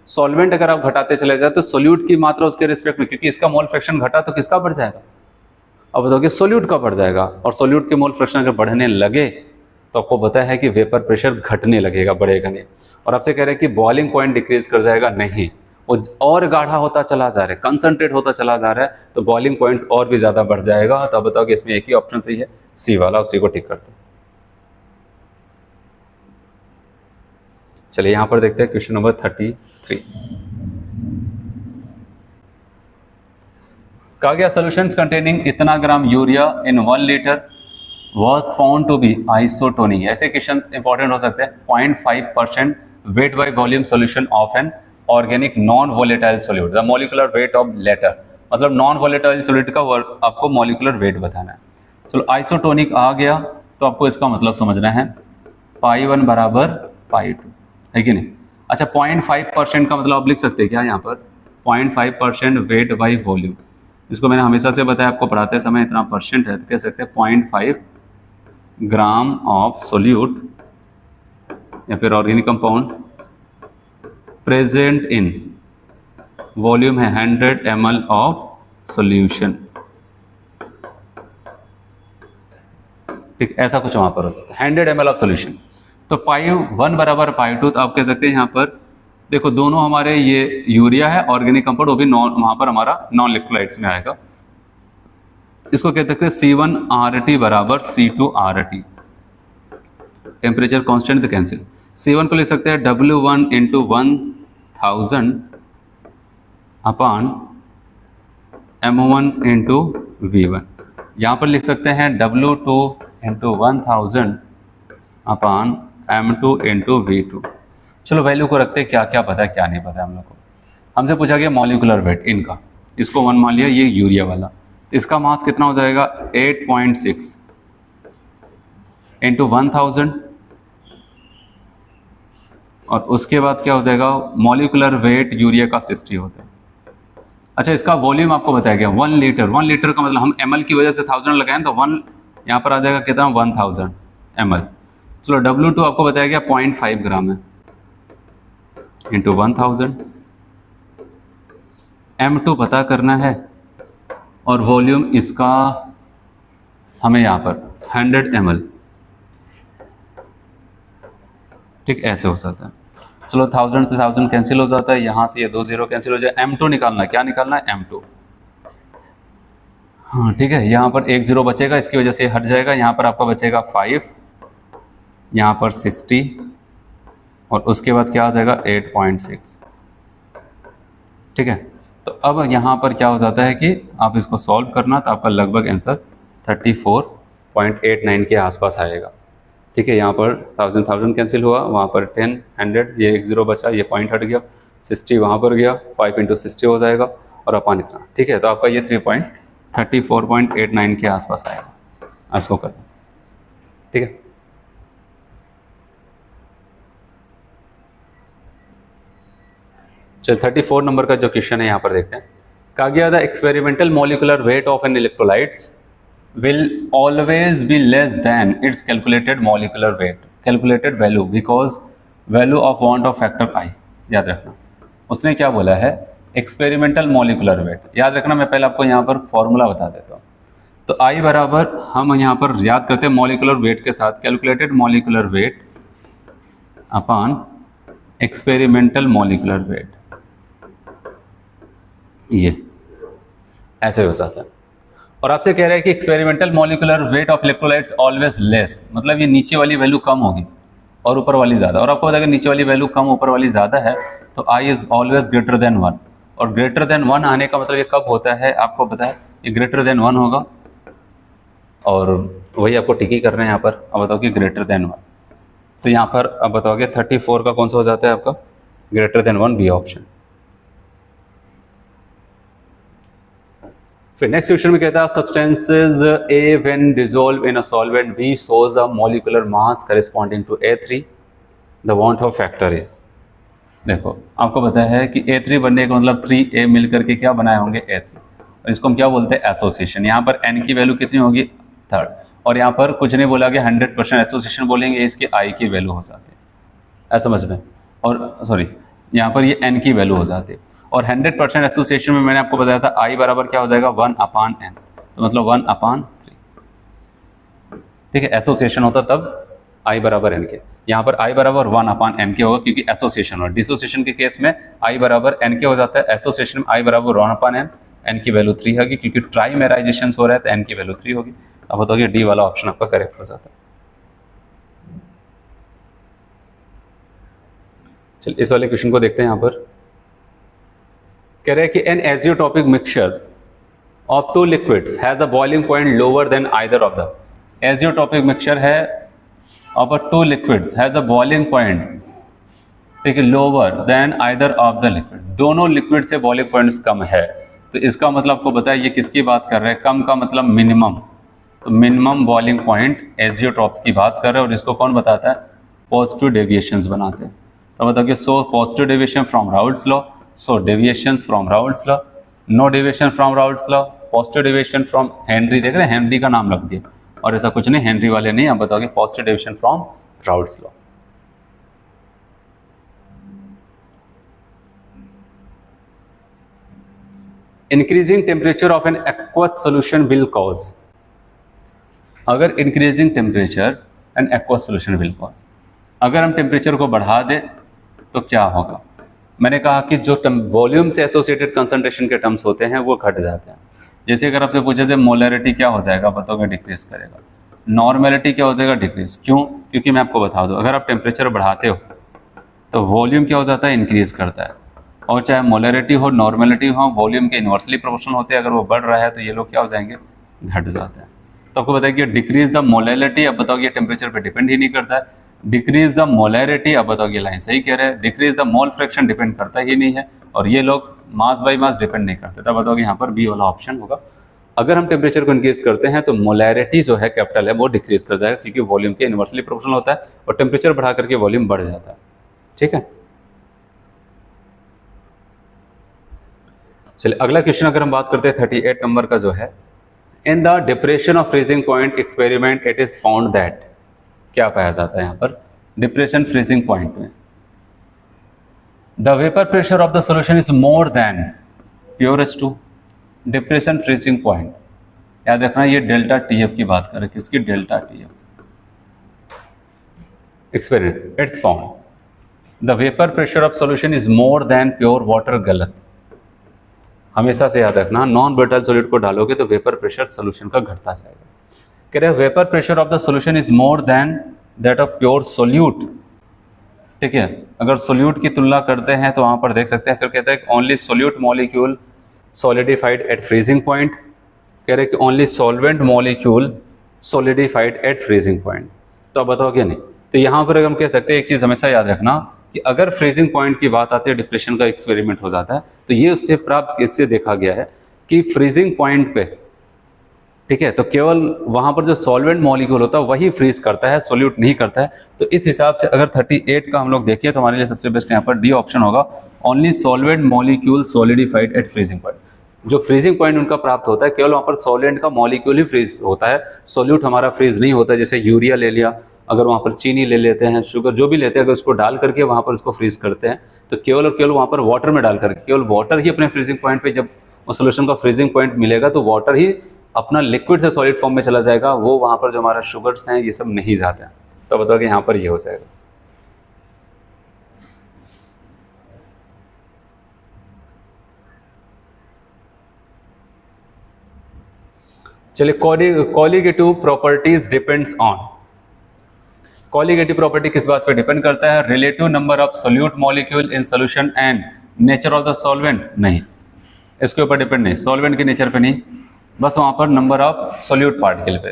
सॉल्वेंट अगर आप घटाते चले जाए तो सोल्यूट की मात्रा उसके रिस्पेक्ट में, क्योंकि इसका मोल फ्रैक्शन घटा तो किसका बढ़ जाएगा, अब बताओगे सोल्यूट का बढ़ जाएगा, और सोल्यूट के मोल फ्रैक्शन अगर बढ़ने लगे तो आपको पता है कि वेपर प्रेशर घटने लगेगा, बढ़ेगा नहीं। और आपसे कह रहे हैं कि बॉइलिंग पॉइंट डिक्रीज कर जाएगा, नहीं, वो और गाढ़ा होता चला जा रहा है, कंसंट्रेट होता चला जा रहा है, तो बॉइलिंग पॉइंट्स और भी ज़्यादा बढ़ जाएगा। तो अब बताओ कि इसमें एक ही ऑप्शन सही है, सी वाला, उसी को टिक करते हैं। चलिए यहाँ पर देखते हैं क्वेश्चन नंबर 33। कहा गया सॉल्यूशंस कंटेनिंग इतना gram urea in 1 litre was found to be isotonic। ऐसे क्वेश्चंस इंपॉर्टेंट हो सकते हैं। 0.5% weight by volume solution of an organic non volatile solute, the molecular weight of latter, मतलब नॉन वोलेटाइल सॉल्यूट का आपको molecular weight बताना है। चलो आइसोटोनिक आ गया तो आपको इसका मतलब समझना है, π1 बराबर π2 है कि नहीं। अच्छा 0.5% का मतलब आप लिख सकते हैं क्या यहाँ पर, 0.5% वेट बाई वॉल्यूम, इसको मैंने हमेशा से बताया आपको पढ़ाते समय, इतना परसेंट है तो कह सकते हैं 0.5 ग्राम ऑफ सोल्यूट या फिर organic compound present in volume है 100 ml ऑफ सॉल्यूशन। ठीक, ऐसा कुछ वहां पर होता है 100 ml ऑफ सॉल्यूशन। तो पाई 1 बराबर पाई 2, तो आप कह सकते हैं यहाँ पर देखो दोनों हमारे ये यूरिया है, ऑर्गेनिक कंपाउंड वो भी नॉन, वहां पर हमारा नॉन इलेक्ट्रोलाइट्स में आएगा। इसको कह सकते हैं C1RT बराबर C2RT। टेम्परेचर कांस्टेंट तो कैंसिल, C1 को लिख सकते हैं W1 इंटू 1000 अपान M1 इंटू V1। यहाँ पर लिख सकते हैं W2 इंटू 1000 अपान M2 इंटू V2। चलो वैल्यू को रखते हैं, क्या क्या पता है क्या नहीं पता है हम लोग को। हमसे पूछा गया मॉलिक्यूलर वेट इनका, इसको 1 मान लिया, ये यूरिया वाला, इसका मास कितना हो जाएगा 8.6 इंटू 1000 और उसके बाद क्या हो जाएगा मॉलिक्यूलर वेट यूरिया का 60 होता है। अच्छा, इसका वॉल्यूम आपको बताया गया 1 लीटर। 1 लीटर का मतलब हम ml की वजह से 1000 लगाएं तो 1 यहाँ पर आ जाएगा कितना 1000 ml। चलो W2 आपको बताया गया 0.5 ग्राम है इंटू 1000, M2 पता करना है और वॉल्यूम इसका हमें यहाँ पर 100 ml। ठीक, ऐसे हो जाता है। चलो 1000 से 1000 कैंसिल हो जाता है, यहाँ से ये 2 0 कैंसिल हो जाए। M2 निकालना है, क्या निकालना है M2। हाँ ठीक है, यहाँ पर 1 0 बचेगा, इसकी वजह से हट जाएगा। यहाँ पर आपका बचेगा 5, यहाँ पर 60 और उसके बाद क्या आ जाएगा 8.6। ठीक है, तो अब यहाँ पर क्या हो जाता है कि आप इसको सॉल्व करना तो आपका लगभग आंसर 34.89 के आसपास आएगा। ठीक है, यहाँ पर 1000 कैंसिल हुआ, वहाँ पर 10 100, ये 1 0 बचा, ये पॉइंट हट गया, 60 वहाँ पर गया, 5 इंटू 60 हो जाएगा और अपान इतना। ठीक है, तो आपका ये 34.89 के आसपास आएगा। इसको करना, ठीक है। चल 34 नंबर का जो क्वेश्चन है यहाँ पर देखते हैं। कहा गया था experimental molecular weight of an electrolytes will always be less than its calculated molecular weight, calculated value because value of want of factor I। याद रखना उसने क्या बोला है एक्सपेरिमेंटल मॉलिक्यूलर वेट। याद रखना, मैं पहले आपको यहाँ पर फॉर्मूला बता देता हूँ। तो I बराबर हम यहाँ पर याद करते हैं मॉलिक्यूलर वेट के साथ कैलकुलेटेड मॉलिक्यूलर वेट अपान एक्सपेरिमेंटल मॉलिक्यूलर वेट, ये ऐसे हो जाता है। और आपसे कह रहा है कि experimental molecular weight of electrolytes always less, मतलब ये नीचे वाली वैल्यू कम होगी और ऊपर वाली ज़्यादा। और आपको बताया कि नीचे वाली वैल्यू कम ऊपर वाली ज़्यादा है तो I is always greater than 1। और ग्रेटर देन 1 आने का मतलब ये कब होता है आपको पता है, ये ग्रेटर देन 1 होगा और वही आपको टिकी करना है यहाँ पर। अब बताओ कि ग्रेटर देन 1, तो यहाँ पर अब बताओगे 34 का कौन सा हो जाता है आपका ग्रेटर देन 1, बी ऑप्शन। फिर नेक्स्ट क्वेश्चन में कहता है substances A when dissolve in a solvent B shows a molecular mass corresponding to A3, the van't Hoff factor is. देखो आपको पता है कि A3 बनने का मतलब 3A मिल करके क्या बनाए होंगे A3, और इसको हम क्या बोलते हैं एसोसिएशन। यहाँ पर N की वैल्यू कितनी होगी 3rd, और यहाँ पर कुछ नहीं बोला गया 100% एसोसिएशन बोलेंगे, इसकी I की वैल्यू हो जाती है, ऐसा समझ में। और सॉरी यहाँ पर ये N की वैल्यू हो जाती है। और 100% एसोसिएशन में मैंने आपको बताया था I बराबर क्या हो जाएगा 1/n, तो मतलब 1/3। ठीक है, एसोसिएशन होता तब I बराबर n के, यहाँ पर I बराबर 1/n के होगा क्योंकि एसोसिएशन हो। डिसोसिएशन के केस में I बराबर n के हो जाता है, एसोसिएशन में I बराबर 1/n, n की वैल्यू 3 होगी क्योंकि ट्राइमेराइजेशन हो रहा है तो n की वैल्यू 3 होगी। अब बताओगे डी वाला ऑप्शन आपका करेक्ट हो जाता है। चलिए इस वाले क्वेश्चन को देखते हैं। यहाँ पर कह रहे हैं कि an azeotropic mixture of two liquids has a boiling point lower than either of the. Azeotropic mixture है of a two liquids has a boiling point, ठीक है, lower than either of the liquid. दोनों liquid से boiling points कम है, तो इसका मतलब आपको बताया ये किसकी बात कर रहे हैं, कम का मतलब मिनिमम, तो मिनिमम बॉइलिंग पॉइंट एजियोटॉप्स की बात कर रहे हैं। और इसको कौन बताता है, पॉजिटिव डेविएशंस बनाते हैं। तो बताओगे so positive deviation from Raoult's law, so deviations from Raoult's law, no deviation from Raoult's law, positive deviation from Henry, देख रहे हैं हेनरी का नाम रख दिया, और ऐसा कुछ नहीं, हेनरी वाले नहीं, आप बताओगे positive deviation from Raoult's law. Increasing temperature of an aqueous solution will cause, अगर increasing temperature an aqueous solution will cause, अगर हम टेम्परेचर को बढ़ा दें तो क्या होगा? मैंने कहा कि जो वॉल्यूम से एसोसिएटेड कंसंट्रेशन के टर्म्स होते हैं वो घट जाते हैं। जैसे अगर आपसे पूछे जाए मोलरिटी क्या हो जाएगा, बताओगे डिक्रीज करेगा। नॉर्मेलिटी क्या हो जाएगा? डिक्रीज। क्यों? क्योंकि मैं आपको बता दूं, अगर आप टेम्परेचर बढ़ाते हो तो वॉल्यूम क्या हो जाता है? इंक्रीज करता है। और चाहे मोलरिटी हो, नॉर्मेलिटी हो, वॉल्यूम के इन्वर्सली प्रोपोर्शनल होते हैं। अगर वो बढ़ रहा है तो ये लोग क्या हो जाएंगे? घट जाते हैं। तो आपको बताया कि डिक्रीज द मोलरिटी, अब बताओ ये टेम्परेचर पे डिपेंड ही नहीं करता है। डिक्रीज द मोलरिटी, अब बताओ ये लाइन सही कह रहे हैं। Decrease the mole fraction depend करता ही नहीं है, और ये लोग मास बाई मास डिपेंड नहीं करते। तब बताओ यहाँ पर बी वाला ऑप्शन होगा। अगर हम टेम्परेचर को इंक्रीज करते हैं तो मोलरिटी जो है कैपिटल है वो डिक्रीज कर जाएगा, क्योंकि वॉल्यूम के इन्वर्सली प्रोपोर्शनल होता है, और टेम्परेचर बढ़ा करके वॉल्यूम बढ़ जाता है। ठीक है, चलिए अगला क्वेश्चन अगर हम बात करते हैं 38 नंबर का जो है, in the depression of freezing point experiment it is found that, क्या पाया जाता है यहाँ पर डिप्रेशन फ्रीजिंग पॉइंट में? The vapour pressure of the solution is more than pure H2। Depression freezing point याद रखना, ये डेल्टा TF की बात करें, किसकी? Delta TF। Experiment it's found the vapour pressure of solution is more than pure water. गलत, हमेशा से याद रखना, नॉन ब्रिटल सॉलिड को डालोगे तो वेपर प्रेशर सॉल्यूशन का घटता जाएगा। कह रहे हैं vapour pressure of the solution is more than that of pure solute. ठीक है, अगर सोल्यूट की तुलना करते हैं तो वहां पर देख सकते हैं, फिर कहते हैं only solute molecule solidified at freezing point. कह रहे हैं कि only solvent molecule solidified at freezing point. तो अब बताओगे नहीं, तो यहाँ पर हम कह सकते हैं एक चीज़ हमेशा याद रखना कि अगर फ्रीजिंग पॉइंट की बात आती है, डिप्रेशन का एक्सपेरिमेंट हो जाता है, तो ये उससे प्राप्त इससे देखा गया है कि फ्रीजिंग पॉइंट पे, ठीक है, तो केवल वहाँ पर जो सॉल्वेंट मॉलिक्यूल होता है वही फ्रीज करता है, सोल्यूट नहीं करता है। तो इस हिसाब से अगर 38 का हम लोग देखिए तो हमारे लिए सबसे बेस्ट यहाँ पर डी ऑप्शन होगा, only solvent molecule solidified at freezing point. जो फ्रीजिंग पॉइंट उनका प्राप्त होता है केवल वहाँ पर सॉल्वेंट का मॉलिक्यूल ही फ्रीज होता है, सोल्यूट हमारा फ्रीज नहीं होता। जैसे यूरिया ले लिया, अगर वहाँ पर चीनी ले लेते हैं, शुगर जो भी लेते हैं, अगर उसको डाल करके वहाँ पर उसको फ्रीज करते हैं तो केवल और केवल वहाँ पर वाटर में डाल करके, केवल वाटर ही अपने फ्रीजिंग पॉइंट पे, जब उस सोल्यूशन का फ्रीजिंग पॉइंट मिलेगा तो वाटर ही अपना लिक्विड से सॉलिड फॉर्म में चला जाएगा, वो वहाँ पर जो हमारा शुगर्स हैं ये सब नहीं जाते हैं। तो बताओ कि यहाँ पर ये हो जाएगा। चलिए colligative properties depends on, colligative property किस बात पे डिपेंड करता है? Relative number of solute molecule in solution and nature of the solvent. नहीं, इसके ऊपर डिपेंड नहीं, सॉल्वेंट के नेचर पे नहीं, बस वहाँ पर नंबर ऑफ सोल्यूट पार्टिकल पे।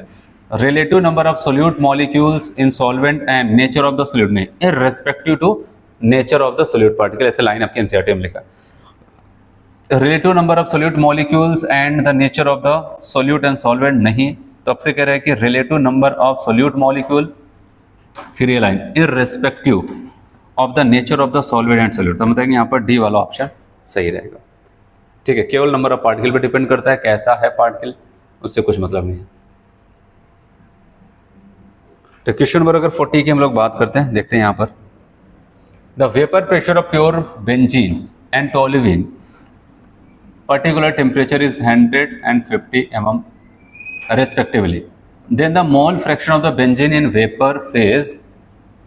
Relative number of solute molecules in solvent and nature of the solute नहीं, irrespective to nature of the solute particle, ऐसे लाइन आपके एनसीईआरटी में लिखा है। Relative number of solute molecules and the nature of the solute and solvent नहीं, तो अब से कह रहे हैं कि relative number of solute molecule, फिर ये line irrespective of the nature of the solvent and solute. तो बताएंगे यहाँ पर डी वाला ऑप्शन सही रहेगा। ठीक है, केवल नंबर ऑफ पार्टिकल पे डिपेंड करता है, कैसा है पार्टिकल उससे कुछ मतलब नहीं है। तो क्वेश्चन नंबर अगर 40 की हम लोग बात करते हैं, देखते हैं यहाँ पर, the vapour pressure of pure benzene and toluene particular temperature is 100 and 50 mm respectively. Then the mole fraction of the benzene in vapor phase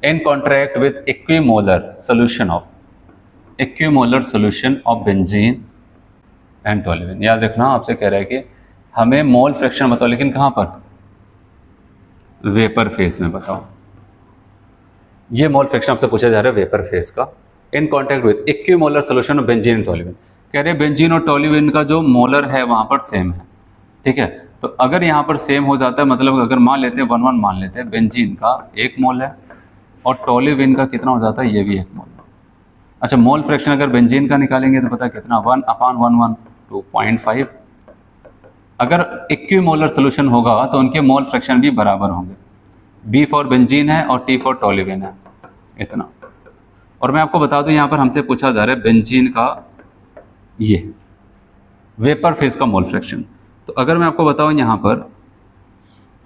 in contact with equimolar solution of benzene and toluene. याद रखना, आपसे कह रहा है कि हमें mole fraction बताओ, लेकिन कहाँ पर? वेपर फेज में बताओ। ये मोल फ्रैक्शन आपसे पूछा जा रहा है वेपर फेज का, in contact with equimolar solution of benzene and toluene. कह रहे बेंजीन और टोल्यूइन का जो मोलर है वहाँ पर सेम है। ठीक है, तो अगर यहाँ पर सेम हो जाता है, मतलब अगर मान लेते हैं 1 1 मान लेते हैं, बेंजीन का 1 मोल है और टोल्यूइन का कितना हो जाता है? ये भी 1 मोल है। अच्छा, मोल फ्रैक्शन अगर बेंजीन का निकालेंगे तो पता कितना? 1/11 2.5। अगर इक्विमोलर सोल्यूशन होगा तो उनके मोल फ्रैक्शन भी बराबर होंगे। बी फॉर बेंजीन है और टी फॉर टोल्यूइन है, इतना। और मैं आपको बता दूं, यहाँ पर हमसे पूछा जा रहा है बेंजीन का ये वेपर फेज का मोल फ्रैक्शन। तो अगर मैं आपको बताऊं यहाँ पर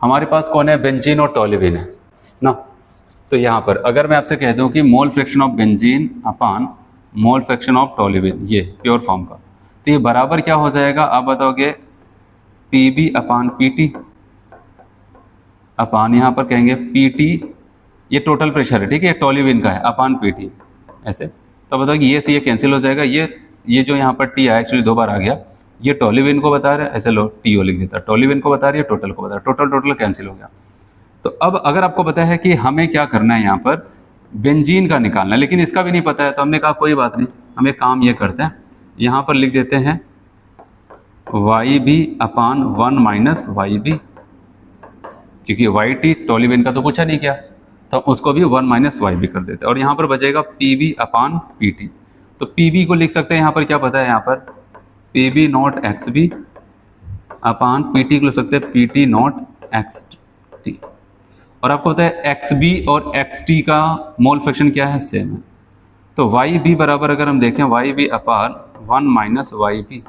हमारे पास कौन है, बेंजीन और टोल्यूइन है ना। तो यहाँ पर अगर मैं आपसे कह दूं कि मोल fraction of benzene upon mole fraction of toluene, ये प्योर फॉर्म का, तो ये बराबर क्या हो जाएगा, आप बताओगे पीबी अपान पीटी अपान यहाँ पर कहेंगे पीटी, ये टोटल प्रेशर है, ठीक है, टोल्यूइन का है, अपान पीटी ऐसे। तो बताओ कि ये से ये कैंसिल हो जाएगा, ये जो यहाँ पर टी आया एक्चुअली 2 बार आ गया, ये टोल्यूइन को बता रहा है, ऐसे लो टीओ लिख देता, टोल्यूइन को बता रही है, टोटल को बता रहा है, टोटल कैंसिल हो गया। तो अब अगर आपको पता है कि हमें क्या करना है, यहाँ पर बेंजीन का निकालना है, लेकिन इसका भी नहीं पता है, तो हमने कहा कोई बात नहीं, हम एक काम ये करते हैं, यहाँ पर लिख देते हैं वाई बी अपान 1 माइनस वाई बी, क्योंकि वाई टी टोल्यूइन का तो पूछा नहीं क्या, तो उसको भी 1 माइनस वाई बी कर देते हैं, और यहाँ पर बचेगा P B upon P T. तो पी बी को लिख सकते हैं, यहाँ पर क्या पता है, यहाँ पर P B not X B upon P T को लिख सकते हैं P T not X T. और आपको पता है एक्स बी और एक्स टी का मोल फ्रैक्शन क्या है, सेम है। तो वाई बी बराबर अगर हम देखें वाई बी अपान 1 माइनस वाई बी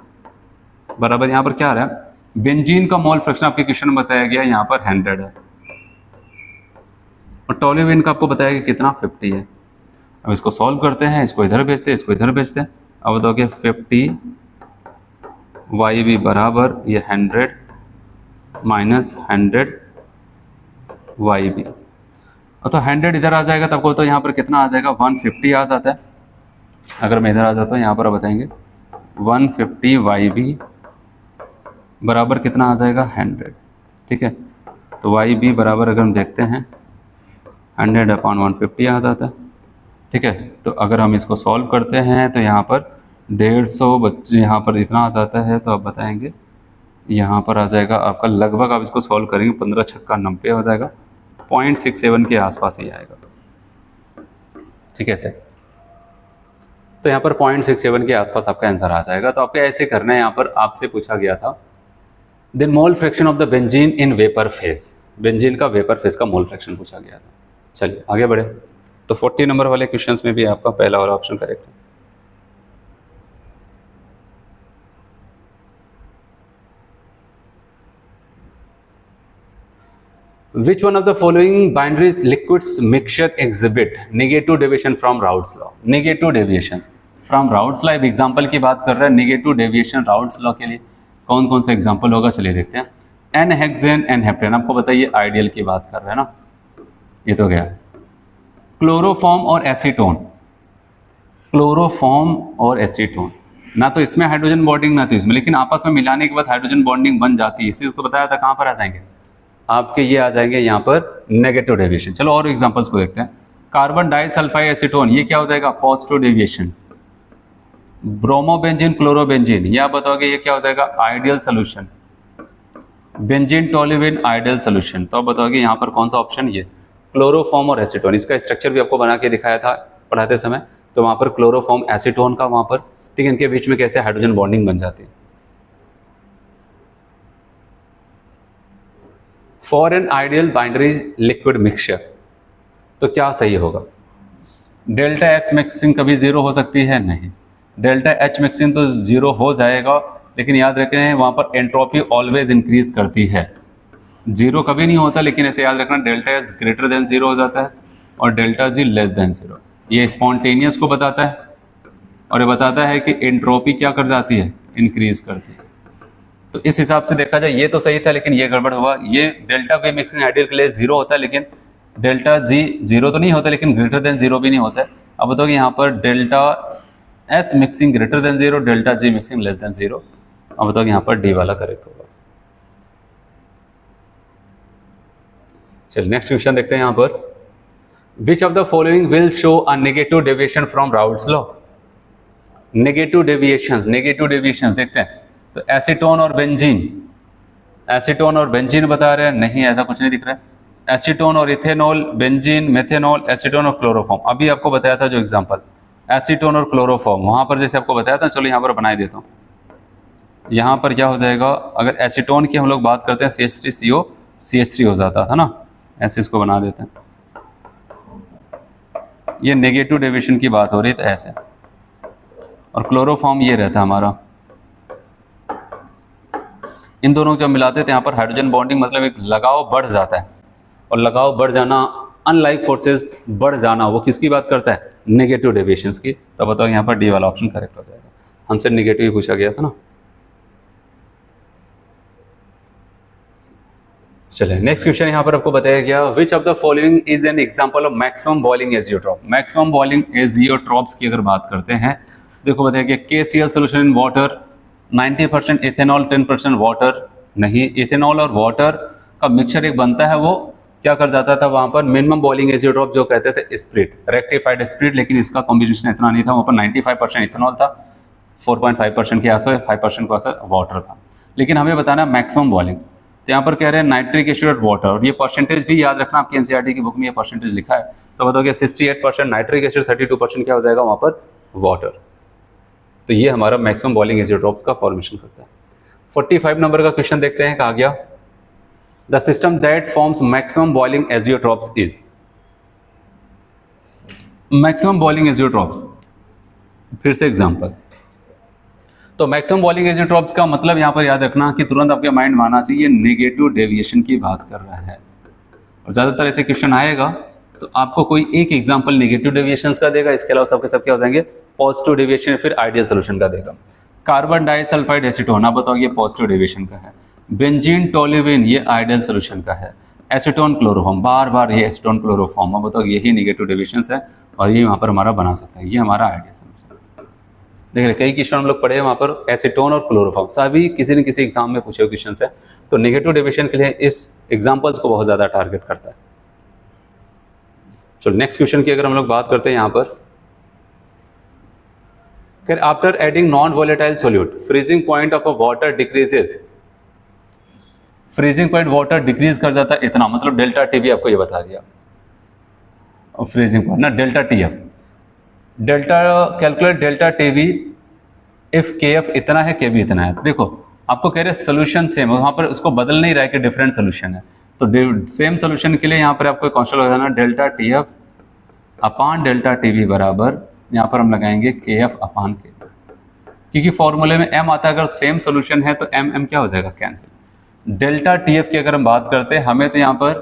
बराबर यहाँ पर क्या आ रहा है, बेंजीन का मोल फ्रैक्शन आपके क्वेश्चन में बताया गया यहाँ पर 100 है, और टोल्यूइन का आपको बताया कि कितना 50 है। अब इसको सॉल्व करते हैं, इसको इधर भेजते हैं, इसको इधर भेजते हैं। अब बताओगे 50 वाई बी बराबर ये 100 माइनस 100 वाई बी, तो 100 इधर आ जाएगा, तो आपको तो यहाँ पर कितना आ जाएगा, 150 आ जाता है। अगर मैं इधर आ जाता हूँ, यहाँ पर बताएंगे 150 वाई बी बराबर कितना आ जाएगा, 100, ठीक है। तो वाई बी बराबर अगर हम देखते हैं 100 अपान 150 आ जाता है, ठीक है। तो अगर हम इसको सॉल्व करते हैं तो यहाँ पर 150 बच्चे यहाँ पर इतना आ जाता है, तो आप बताएंगे यहाँ पर आ जाएगा आपका लगभग, आप इसको सॉल्व करेंगे 15 छक्का 90 हो जाएगा, 0.67 के आसपास ही आएगा, ठीक है सर। तो यहाँ पर 0.67 के आसपास आपका आंसर आ जाएगा। तो आपको ऐसे करना है, यहाँ पर आपसे पूछा गया था then mole fraction of the benzene in vapour phase, benzene का वेपर फेज का मोल फ्रैक्शन पूछा गया था। चलिए आगे बढ़े। तो 40 नंबर वाले क्वेश्चंस में भी आपका पहला वाला ऑप्शन करेक्ट है। Which one of the following binaries liquids mixture exhibit negative deviation from Raoult's law? Negative deviations from Raoult's law, example की बात कर रहे हैं, नेगेटिव डेविएशन राउल्ट्स लॉ के लिए कौन कौन सा एग्जाम्पल होगा, चलिए देखते हैं। एन हेक्सेन एन हेप्टेन, आपको बताइए आइडियल की बात कर रहे हैं ना, ये तो गया। क्लोरोफॉर्म और एसीटोन, क्लोरोफॉर्म और एसीटोन, ना तो इसमें हाइड्रोजन बॉन्डिंग ना तो इसमें, लेकिन आपस में मिलाने के बाद हाइड्रोजन बॉन्डिंग बन जाती है, इसी को बताया था। कहाँ पर आ जाएंगे आपके, ये आ जाएंगे यहाँ पर नेगेटिव डेविएशन। चलो और एग्जांपल्स को देखते हैं। कार्बन डाइसल्फाइड एसीटोन, ये क्या हो जाएगा, पॉजिटिव डेविएशन। ब्रोमोबेंजीन क्लोरोबेंजीन, ये आप बताओगे ये क्या हो जाएगा, ideal solution. Benzene toluene ideal solution, तो आप बताओगे यहाँ पर कौन सा ऑप्शन, ये क्लोरोफॉर्म और एसीटोन। इसका स्ट्रक्चर भी आपको बना के दिखाया था पढ़ाते समय, तो वहाँ पर क्लोरोफॉर्म एसीटोन का वहाँ पर, ठीक है, इनके बीच में कैसे हाइड्रोजन बॉन्डिंग बन जाती है। For an ideal binary liquid mixture, तो क्या सही होगा, डेल्टा एक्स मिक्सिंग कभी जीरो हो सकती है, नहीं। डेल्टा एच मिक्सिंग तो जीरो हो जाएगा, लेकिन याद रखें वहाँ पर एंट्रोपी ऑलवेज इंक्रीज करती है, जीरो कभी नहीं होता, लेकिन ऐसे याद रखना delta S greater than zero हो जाता है और delta G less than zero. ये स्पॉन्टेनियस को बताता है, और ये बताता है कि एंट्रोपी क्या कर जाती है, इंक्रीज करती है। तो इस हिसाब से देखा जाए ये तो सही था, लेकिन ये गड़बड़ हुआ। ये डेल्टा वी मिक्सिंग आइडियल के लिए जीरो होता है, लेकिन डेल्टा जी जीरो तो नहीं होता, लेकिन ग्रेटर देन जीरो भी नहीं होता है। अब बताओ कि यहाँ पर delta S mixing greater than zero, delta G mixing less than zero. अब बताओ कि यहाँ पर डी वाला करेक्ट होगा। चलिए नेक्स्ट क्वेश्चन देखते हैं यहाँ पर। Which of the following will show a negative deviation from Raoult's law. Negative deviations देखते हैं। तो एसीटोन और बेंजीन, एसीटोन और बेंजीन बता रहे हैं, नहीं ऐसा कुछ नहीं दिख रहा है। एसीटोन और इथेनॉल, बेंजीन, मेथेनॉल, एसीटोन और क्लोरोफॉर्म, अभी आपको बताया था जो एग्जांपल, एसीटोन और क्लोरोफॉर्म, वहां पर जैसे आपको बताया था। चलो यहाँ पर बना देता हूँ। यहाँ पर क्या हो जाएगा, अगर एसीटोन की हम लोग बात करते हैं CH3CO CH3 हो जाता था ना, ऐसे इसको बना देते हैं। ये नेगेटिव डेविएशन की बात हो रही है, तो ऐसे। और क्लोरोफॉर्म ये रहता है हमारा, इन दोनों को जब मिलाते हैं तो यहाँ पर हाइड्रोजन बॉन्डिंग मतलब एक लगाव बढ़ जाता है, और लगाव बढ़ जाना अनलाइक फोर्सेस बढ़ जाना, वो किसकी बात करता है? नेगेटिव डेविएशंस की। तो बताओ यहाँ पर डी वाला ऑप्शन करेक्ट हो जाएगा। हमसे नेगेटिव ही पूछा गया था ना। चलिए नेक्स्ट क्वेश्चन यहाँ पर आपको बताया गया, which of the following is an example of maximum boiling azeotrope. Maximum boiling azeotropes की अगर बात करते हैं, देखो बताया गया KCl solution in water, 90% ethanol 10% water. नहीं, इथेनॉल और वाटर का मिक्सचर एक बनता है, वो क्या कर जाता था वहाँ पर मिनिमम बॉइलिंग एजियोट्रॉप जो कहते थे स्प्रिट, रेक्टिफाइड स्प्रिट, लेकिन इसका कॉम्बिनेशन इतना नहीं था, वहाँ पर 95% इथेनॉल था, 4.5% के आसपास, 5% के आसपास वाटर था। लेकिन हमें बताना मैक्सिमम बॉइलिंग, तो यहाँ पर कह रहे हैं नाइट्रिक एसिड और वाटर, और ये परसेंटेज भी याद रखना, आपकी एनसीईआरटी की बुक में ये परसेंटेज लिखा है। तो बताओगे 68% नाइट्रिक एसिड, 32% क्या हो जाएगा वहाँ पर? वाटर। तो ये हमारा मैक्सिमम बॉइलिंग एजियोट्रॉप्स का फॉर्मेशन करता है। 45 नंबर का क्वेश्चन देखते हैं, कहा गया the system that forms maximum boiling azeotropes is. Maximum boiling azeotropes, फिर से एग्जांपल। तो मैक्सिमम बॉइलिंग एजियोट्रॉप्स का मतलब यहाँ पर याद रखना कि तुरंत आपके माइंड में आना चाहिए नेगेटिव डेविएशन की बात कर रहा है, और ज़्यादातर ऐसे क्वेश्चन आएगा तो आपको कोई एक एग्जांपल नेगेटिव डेविएशंस का देगा, इसके अलावा सबके सब क्या हो जाएंगे? पॉजिटिव डेविएशन, फिर आइडियल सोल्यूशन का देगा। कार्बन डाइसल्फाइड एसीटोन, आप बताओ ये पॉजिटिव डेविएशन का है। बेंजीन टोल्यूइन, ये आइडियल सोल्यूशन का है। एसीटोन क्लोरोफॉर्म, बार बार ये एसीटोन क्लोरोफॉर्म, आप बताओ यही नेगेटिव डेविएशंस है, और ये वहाँ पर हमारा बना सकता है, ये हमारा आइडियल सोल्यूशन। देख रहे कई क्वेश्चन हम लोग पढ़े हैं वहाँ पर एसीटोन और क्लोरोफॉर्म, सभी किसी न किसी एग्जाम में पूछे हुए क्वेश्चन है। तो नेगेटिव डेविएशन के लिए इस एग्जाम्पल्स को बहुत ज़्यादा टारगेट करता है। चलो नेक्स्ट क्वेश्चन की अगर हम लोग बात करते हैं यहाँ पर, after adding non volatile solute freezing point of a water decreases. Freezing point water decrease कर जाता है इतना, मतलब डेल्टा टी भी आपको ये बता दिया। और फ्रीजिंग पॉइंट ना delta T F, delta calculate delta T V if के एफ इतना है, के बी इतना है। देखो आपको कह रहे सोल्यूशन सेम, वहाँ पर उसको बदल नहीं रहा है कि डिफरेंट सोल्यूशन है, तो सेम सोल्यूशन के लिए यहाँ पर आपको कॉन्स्टेंट लगाना डेल्टा टी एफ अपान डेल्टा टी वी बराबर, यहाँ पर हम लगाएंगे के एफ अपान के, क्योंकि फॉर्मूले में एम आता है, अगर सेम सोल्यूशन है तो एम एम क्या हो जाएगा? कैंसिल। डेल्टा टी एफ की अगर हम बात करते हैं, हमें तो यहाँ पर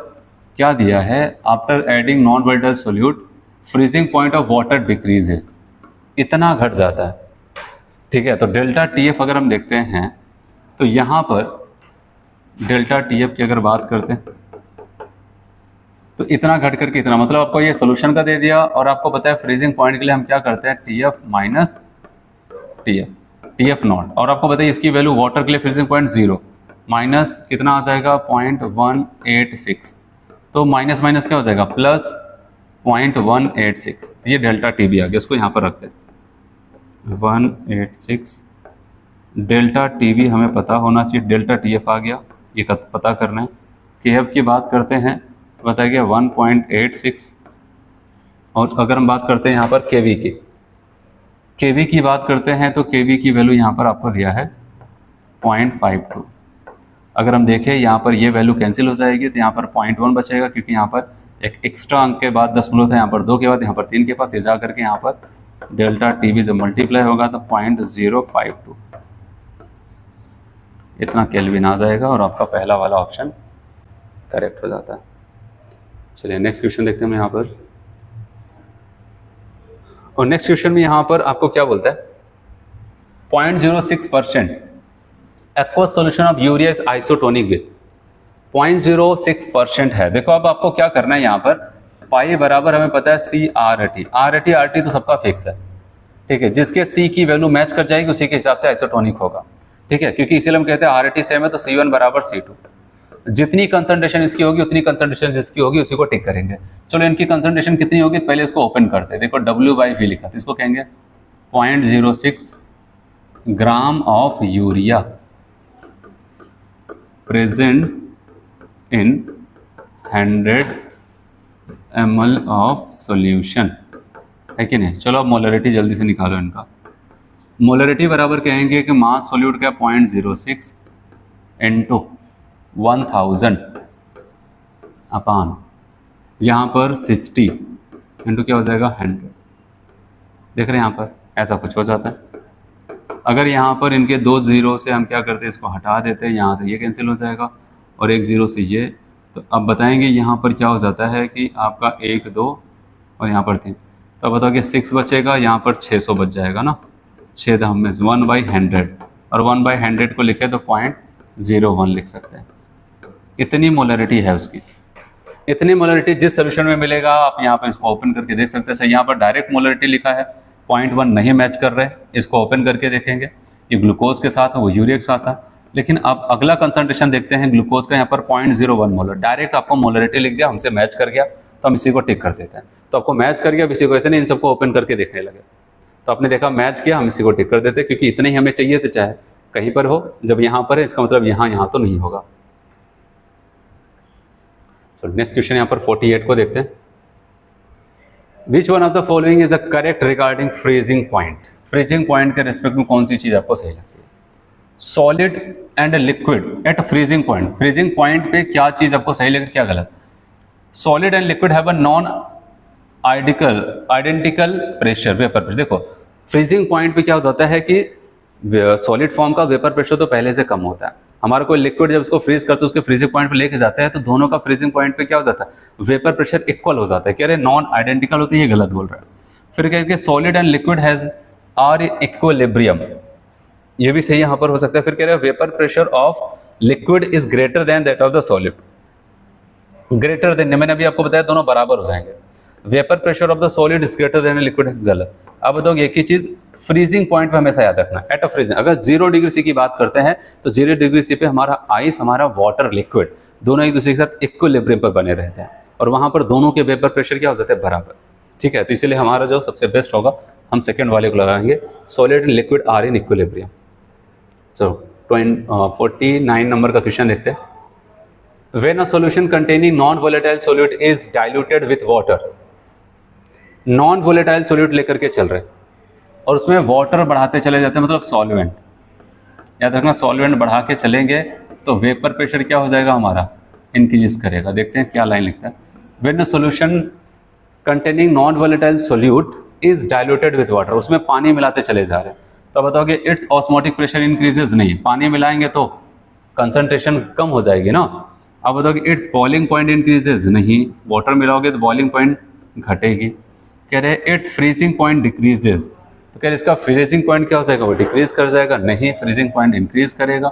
क्या दिया है? After adding non volatile solute freezing point of water decreases, इतना घट जाता है। ठीक है, तो डेल्टा टी एफ अगर हम देखते हैं तो यहाँ पर डेल्टा टी एफ की अगर बात करते हैं तो इतना घट करके इतना, मतलब आपको ये सोल्यूशन का दे दिया, और आपको पता है फ्रीजिंग पॉइंट के लिए हम क्या करते हैं? T F minus T F not, और आपको पता है इसकी वैल्यू वाटर के लिए फ्रीजिंग पॉइंट 0 माइनस कितना आ जाएगा? 0.186, तो माइनस माइनस क्या हो जाएगा? प्लस 0.186, ये डेल्टा टी बी आ गया, उसको यहाँ पर रखते हैं 186। डेल्टा टी बी हमें पता होना चाहिए, डेल्टा टी एफ आ गया, ये पता करना है। के एफ की बात करते हैं, बताया गया 1.86, और अगर हम बात करते हैं यहाँ पर के वी की बात करते हैं तो के वी की वैल्यू यहाँ पर आपको दिया है 0.52। अगर हम देखें यहाँ पर ये वैल्यू कैंसिल हो जाएगी, तो यहाँ पर 0.1 बचेगा, क्योंकि यहाँ पर एक एक्स्ट्रा अंक के बाद दशमलव था, यहाँ पर 2 के बाद यहाँ पर 3 के पास, ये जा करके यहाँ पर डेल्टा टी बी जब मल्टीप्लाई होगा तो 0.052 इतना केल्विन आ जाएगा, और आपका पहला वाला ऑप्शन करेक्ट हो जाता है। चलिए नेक्स्ट क्वेश्चन देखते हैं हम यहाँ पर, और नेक्स्ट क्वेश्चन में यहाँ पर आपको क्या बोलता है? 0.06% aqueous solution of urea is isotonic with 0.06% है। देखो अब आपको क्या करना है, यहाँ पर पाई बराबर हमें पता है C R T, R T तो सबका फिक्स है। ठीक है, जिसके सी की वैल्यू मैच कर जाएगी उसी के हिसाब से आइसोटोनिक होगा। ठीक है, क्योंकि इसीलिए हम कहते हैं आर टी सेम है तो C1 बराबर C2, जितनी कंसंट्रेशन इसकी होगी उतनी कंसंट्रेशन जिसकी होगी उसी को टिक करेंगे। चलो इनकी कंसंट्रेशन कितनी होगी, पहले इसको ओपन करते हैं। देखो W/V लिखा, तो इसको कहेंगे 0.06 gram of urea present in 100 ml of solution, है कि नहीं? चलो अब मोलरिटी जल्दी से निकालो इनका। मोलरिटी बराबर कहेंगे कि मास सोल्यूट का 0.06 इंटू 1000 अपान यहाँ पर 60 इंटू क्या हो जाएगा 100। देख रहे हैं यहाँ पर ऐसा कुछ हो जाता है। अगर यहाँ पर इनके 2 जीरो से हम क्या करते हैं, इसको हटा देते हैं, यहाँ से ये कैंसिल हो जाएगा और 1 जीरो से ये। तो अब बताएंगे यहाँ पर क्या हो जाता है कि आपका 1 2 और यहाँ पर 3, तो अब बताओ कि 6 बचेगा, यहाँ पर 600 बच जाएगा ना, 6 दम में 1/100, और 1/100 को लिखे तो 0.01 लिख सकते हैं। इतनी मोलरिटी है उसकी। इतनी मोलरिटी जिस सोल्यूशन में मिलेगा आप यहाँ पर इसको ओपन करके देख सकते हैं। सही, यहाँ पर डायरेक्ट मोलरिटी लिखा है, 0.1 नहीं मैच कर रहे, इसको ओपन करके देखेंगे, ये ग्लूकोज के साथ है, वो यूरिया के साथ है। लेकिन अब अगला कंसंट्रेशन देखते हैं ग्लूकोज का, यहाँ पर 0.01 मोलर, डायरेक्ट आपको मोलरिटी लिख दिया, हमसे मैच कर गया तो हम इसी को टिक कर देते हैं। तो आपको मैच कर गया, अब इसी को ऐसे नहीं, इन सबको ओपन करके देखने लगे तो आपने देखा मैच किया, हम इसी को टिक कर देते, क्योंकि इतने ही हमें चाहिए थे, चाहे कहीं पर हो, जब यहाँ पर है इसका मतलब यहाँ तो नहीं होगा। तो नेक्स्ट क्वेश्चन यहाँ पर 48 को देखते हैं। Which one of the following is a correct regarding freezing point. Freezing point के रिस्पेक्ट में कौन सी चीज़ आपको सही लगती है? Solid and liquid at freezing point. Freezing point पे क्या चीज़ आपको सही लग रही है, क्या गलत? Solid and liquid have a non identical pressure, vapour pressure. देखो फ्रीजिंग पॉइंट पे क्या हो जाता है कि सॉलिड फॉर्म का वेपर प्रेशर तो पहले से कम होता है। हमारा कोई लिक्विड जब उसको फ्रीज करते हैं उसके फ्रीजिंग पॉइंट पे लेके जाता है तो दोनों का फ्रीजिंग पॉइंट पे क्या हो जाता है, वेपर प्रेशर इक्वल हो जाता है। कह रहे नॉन आइडेंटिकल होती है, ये गलत बोल रहा है। फिर कह रहे solid and liquid has are equilibrium, ये भी सही यहाँ पर हो सकता है। फिर कह रहे हैं vapour pressure of liquid is greater than that of the solid. Greater than, मैंने अभी आपको बताया दोनों बराबर हो जाएंगे। Vapour pressure of the solid is greater than liquid, गलत। अब बताओ एक ही चीज फ्रीजिंग पॉइंट पे हमेशा याद रखना, एट अ फ्रीजिंग। अगर 0 डिग्री सी की बात करते हैं तो 0 डिग्री सी पे हमारा आइस, हमारा वाटर, लिक्विड दोनों एक दूसरे के साथ इक्विलिब्रियम पर बने रहते हैं और वहां पर दोनों के वेपर प्रेशर क्या हो जाते हैं, बराबर। ठीक है, तो इसलिए हमारा जो सबसे बेस्ट होगा हम सेकेंड वाले को लगाएंगे, solid and liquid are in equilibrium. चलो 49 नंबर का क्वेश्चन देखते हैं। When a solution containing non-volatile solute is diluted with water, non volatile solute लेकर के चल रहे और उसमें वाटर बढ़ाते चले जाते हैं, मतलब सॉल्वेंट। याद रखना, सॉल्वेंट बढ़ा के चलेंगे तो वेपर प्रेशर क्या हो जाएगा हमारा, इंक्रीज करेगा। देखते हैं क्या लाइन लिखता है। When a solution containing non volatile solute is diluted with water, उसमें पानी मिलाते चले जा रहे हैं तो बताओगे इट्स ऑस्मोटिक प्रेशर इंक्रीजेज, नहीं, पानी मिलाएंगे तो कंसंट्रेशन कम हो जाएगी ना। अब बताओगे इट्स बॉइलिंग पॉइंट इंक्रीजेज, नहीं, वाटर मिलाओगे तो बॉइलिंग पॉइंट घटेगी। कह रहे हैं इट्स फ्रीजिंग पॉइंट डिक्रीजेज, तो कह रहे इसका फ्रीजिंग पॉइंट क्या हो जाएगा, वो डिक्रीज कर जाएगा, नहीं, फ्रीजिंग पॉइंट इंक्रीज करेगा।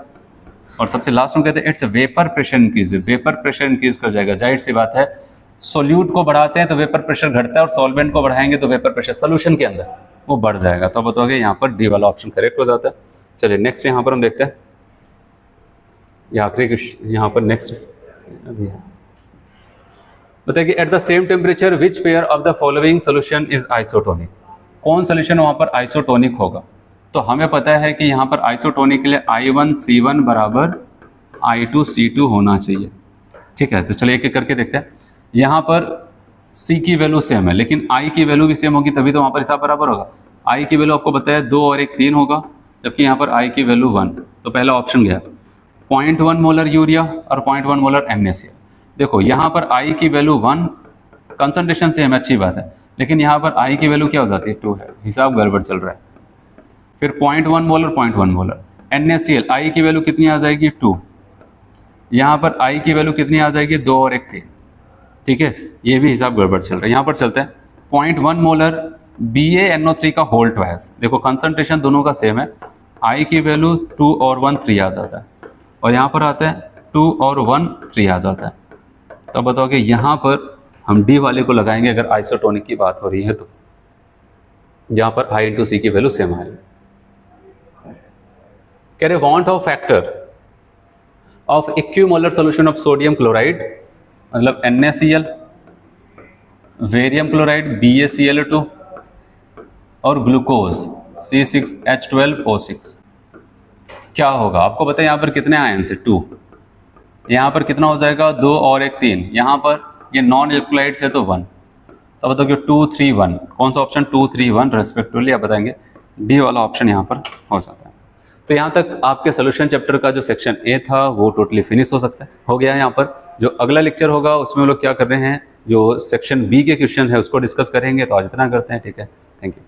और सबसे लास्ट में कहते हैं it's vapour pressure increase, vapour pressure increase कर जाएगा। जाहिर सी बात है, सोल्यूट को बढ़ाते हैं तो वेपर प्रेशर घटता है और सॉल्वेंट को बढ़ाएंगे तो वेपर प्रेशर सोल्यूशन के अंदर वो बढ़ जाएगा। तो बताओगे यहाँ पर डी वाला ऑप्शन करेक्ट हो जाता है। चलिए नेक्स्ट यहाँ पर हम देखते हैं, ये आखिरी यहाँ पर नेक्स्ट अभी है, बताइए at the same temperature which pair of the following solution is isotonic. कौन सोल्यूशन वहाँ पर आइसोटोनिक होगा? तो हमें पता है कि यहाँ पर आइसोटोनिक के लिए I1C1 बराबर I2C2 होना चाहिए। ठीक है, तो चलिए एक एक करके देखते हैं। यहाँ पर C की वैल्यू सेम है लेकिन I की वैल्यू भी सेम होगी तभी तो वहाँ पर हिसाब बराबर होगा। I की वैल्यू आपको बताया 2 और 1 3 होगा, जबकि यहाँ पर I की वैल्यू 1, तो पहला ऑप्शन गया। 0.1 मोलर यूरिया और 0.1 मोलर NaCl। देखो यहाँ पर I की वैल्यू 1, कंसंट्रेशन सेम है, अच्छी बात है, लेकिन यहाँ पर I की वैल्यू क्या हो जाती है, 2 है, हिसाब गड़बड़ चल रहा है। फिर 0.1 मोलर 0.1 मोलर NaCl, I की वैल्यू कितनी आ जाएगी, 2। यहाँ पर I की वैल्यू कितनी आ जाएगी, 2 और 1 3। ठीक है, ये भी हिसाब गड़बड़ चल रहा है। यहाँ पर चलते हैं 0.1 मोलर BaNO3 का होल ट्वाइस। देखो कंसंट्रेशन दोनों का सेम है, I की वैल्यू 2 और 1 3 आ जाता है और यहाँ पर आता है 2 और 1 3 आ जाता है। तो बताओगे यहाँ पर हम डी वाले को लगाएंगे अगर आइसोटोनिक की बात हो रही है तो, जहाँ पर I इंटू सी की वैल्यू सेम आ रही है। कह रहे want Hoff factor of equimolar solution of sodium chloride, मतलब NaCl, वेरियम क्लोराइड BaCl2 और ग्लूकोज C6H12O6, क्या होगा? आपको बताएं यहाँ पर कितने आयन से, 2, यहाँ पर कितना हो जाएगा, 2 और 1 3, यहाँ पर ये नॉन इलेक्ट्रोलाइट से तो 1, तो बताओ कि 2 3 1, कौन सा ऑप्शन 2 3 1 रेस्पेक्टिवली आप बताएंगे, डी वाला ऑप्शन यहाँ पर हो जाता है। तो यहाँ तक आपके सोल्यूशन चैप्टर का जो सेक्शन ए था वो टोटली फिनिश हो सकता है, हो गया है। यहाँ पर जो अगला लेक्चर होगा उसमें हम लोग क्या कर रहे हैं, जो सेक्शन बी के क्वेश्चन है उसको डिस्कस करेंगे। तो आज इतना करते हैं, ठीक है, थैंक यू।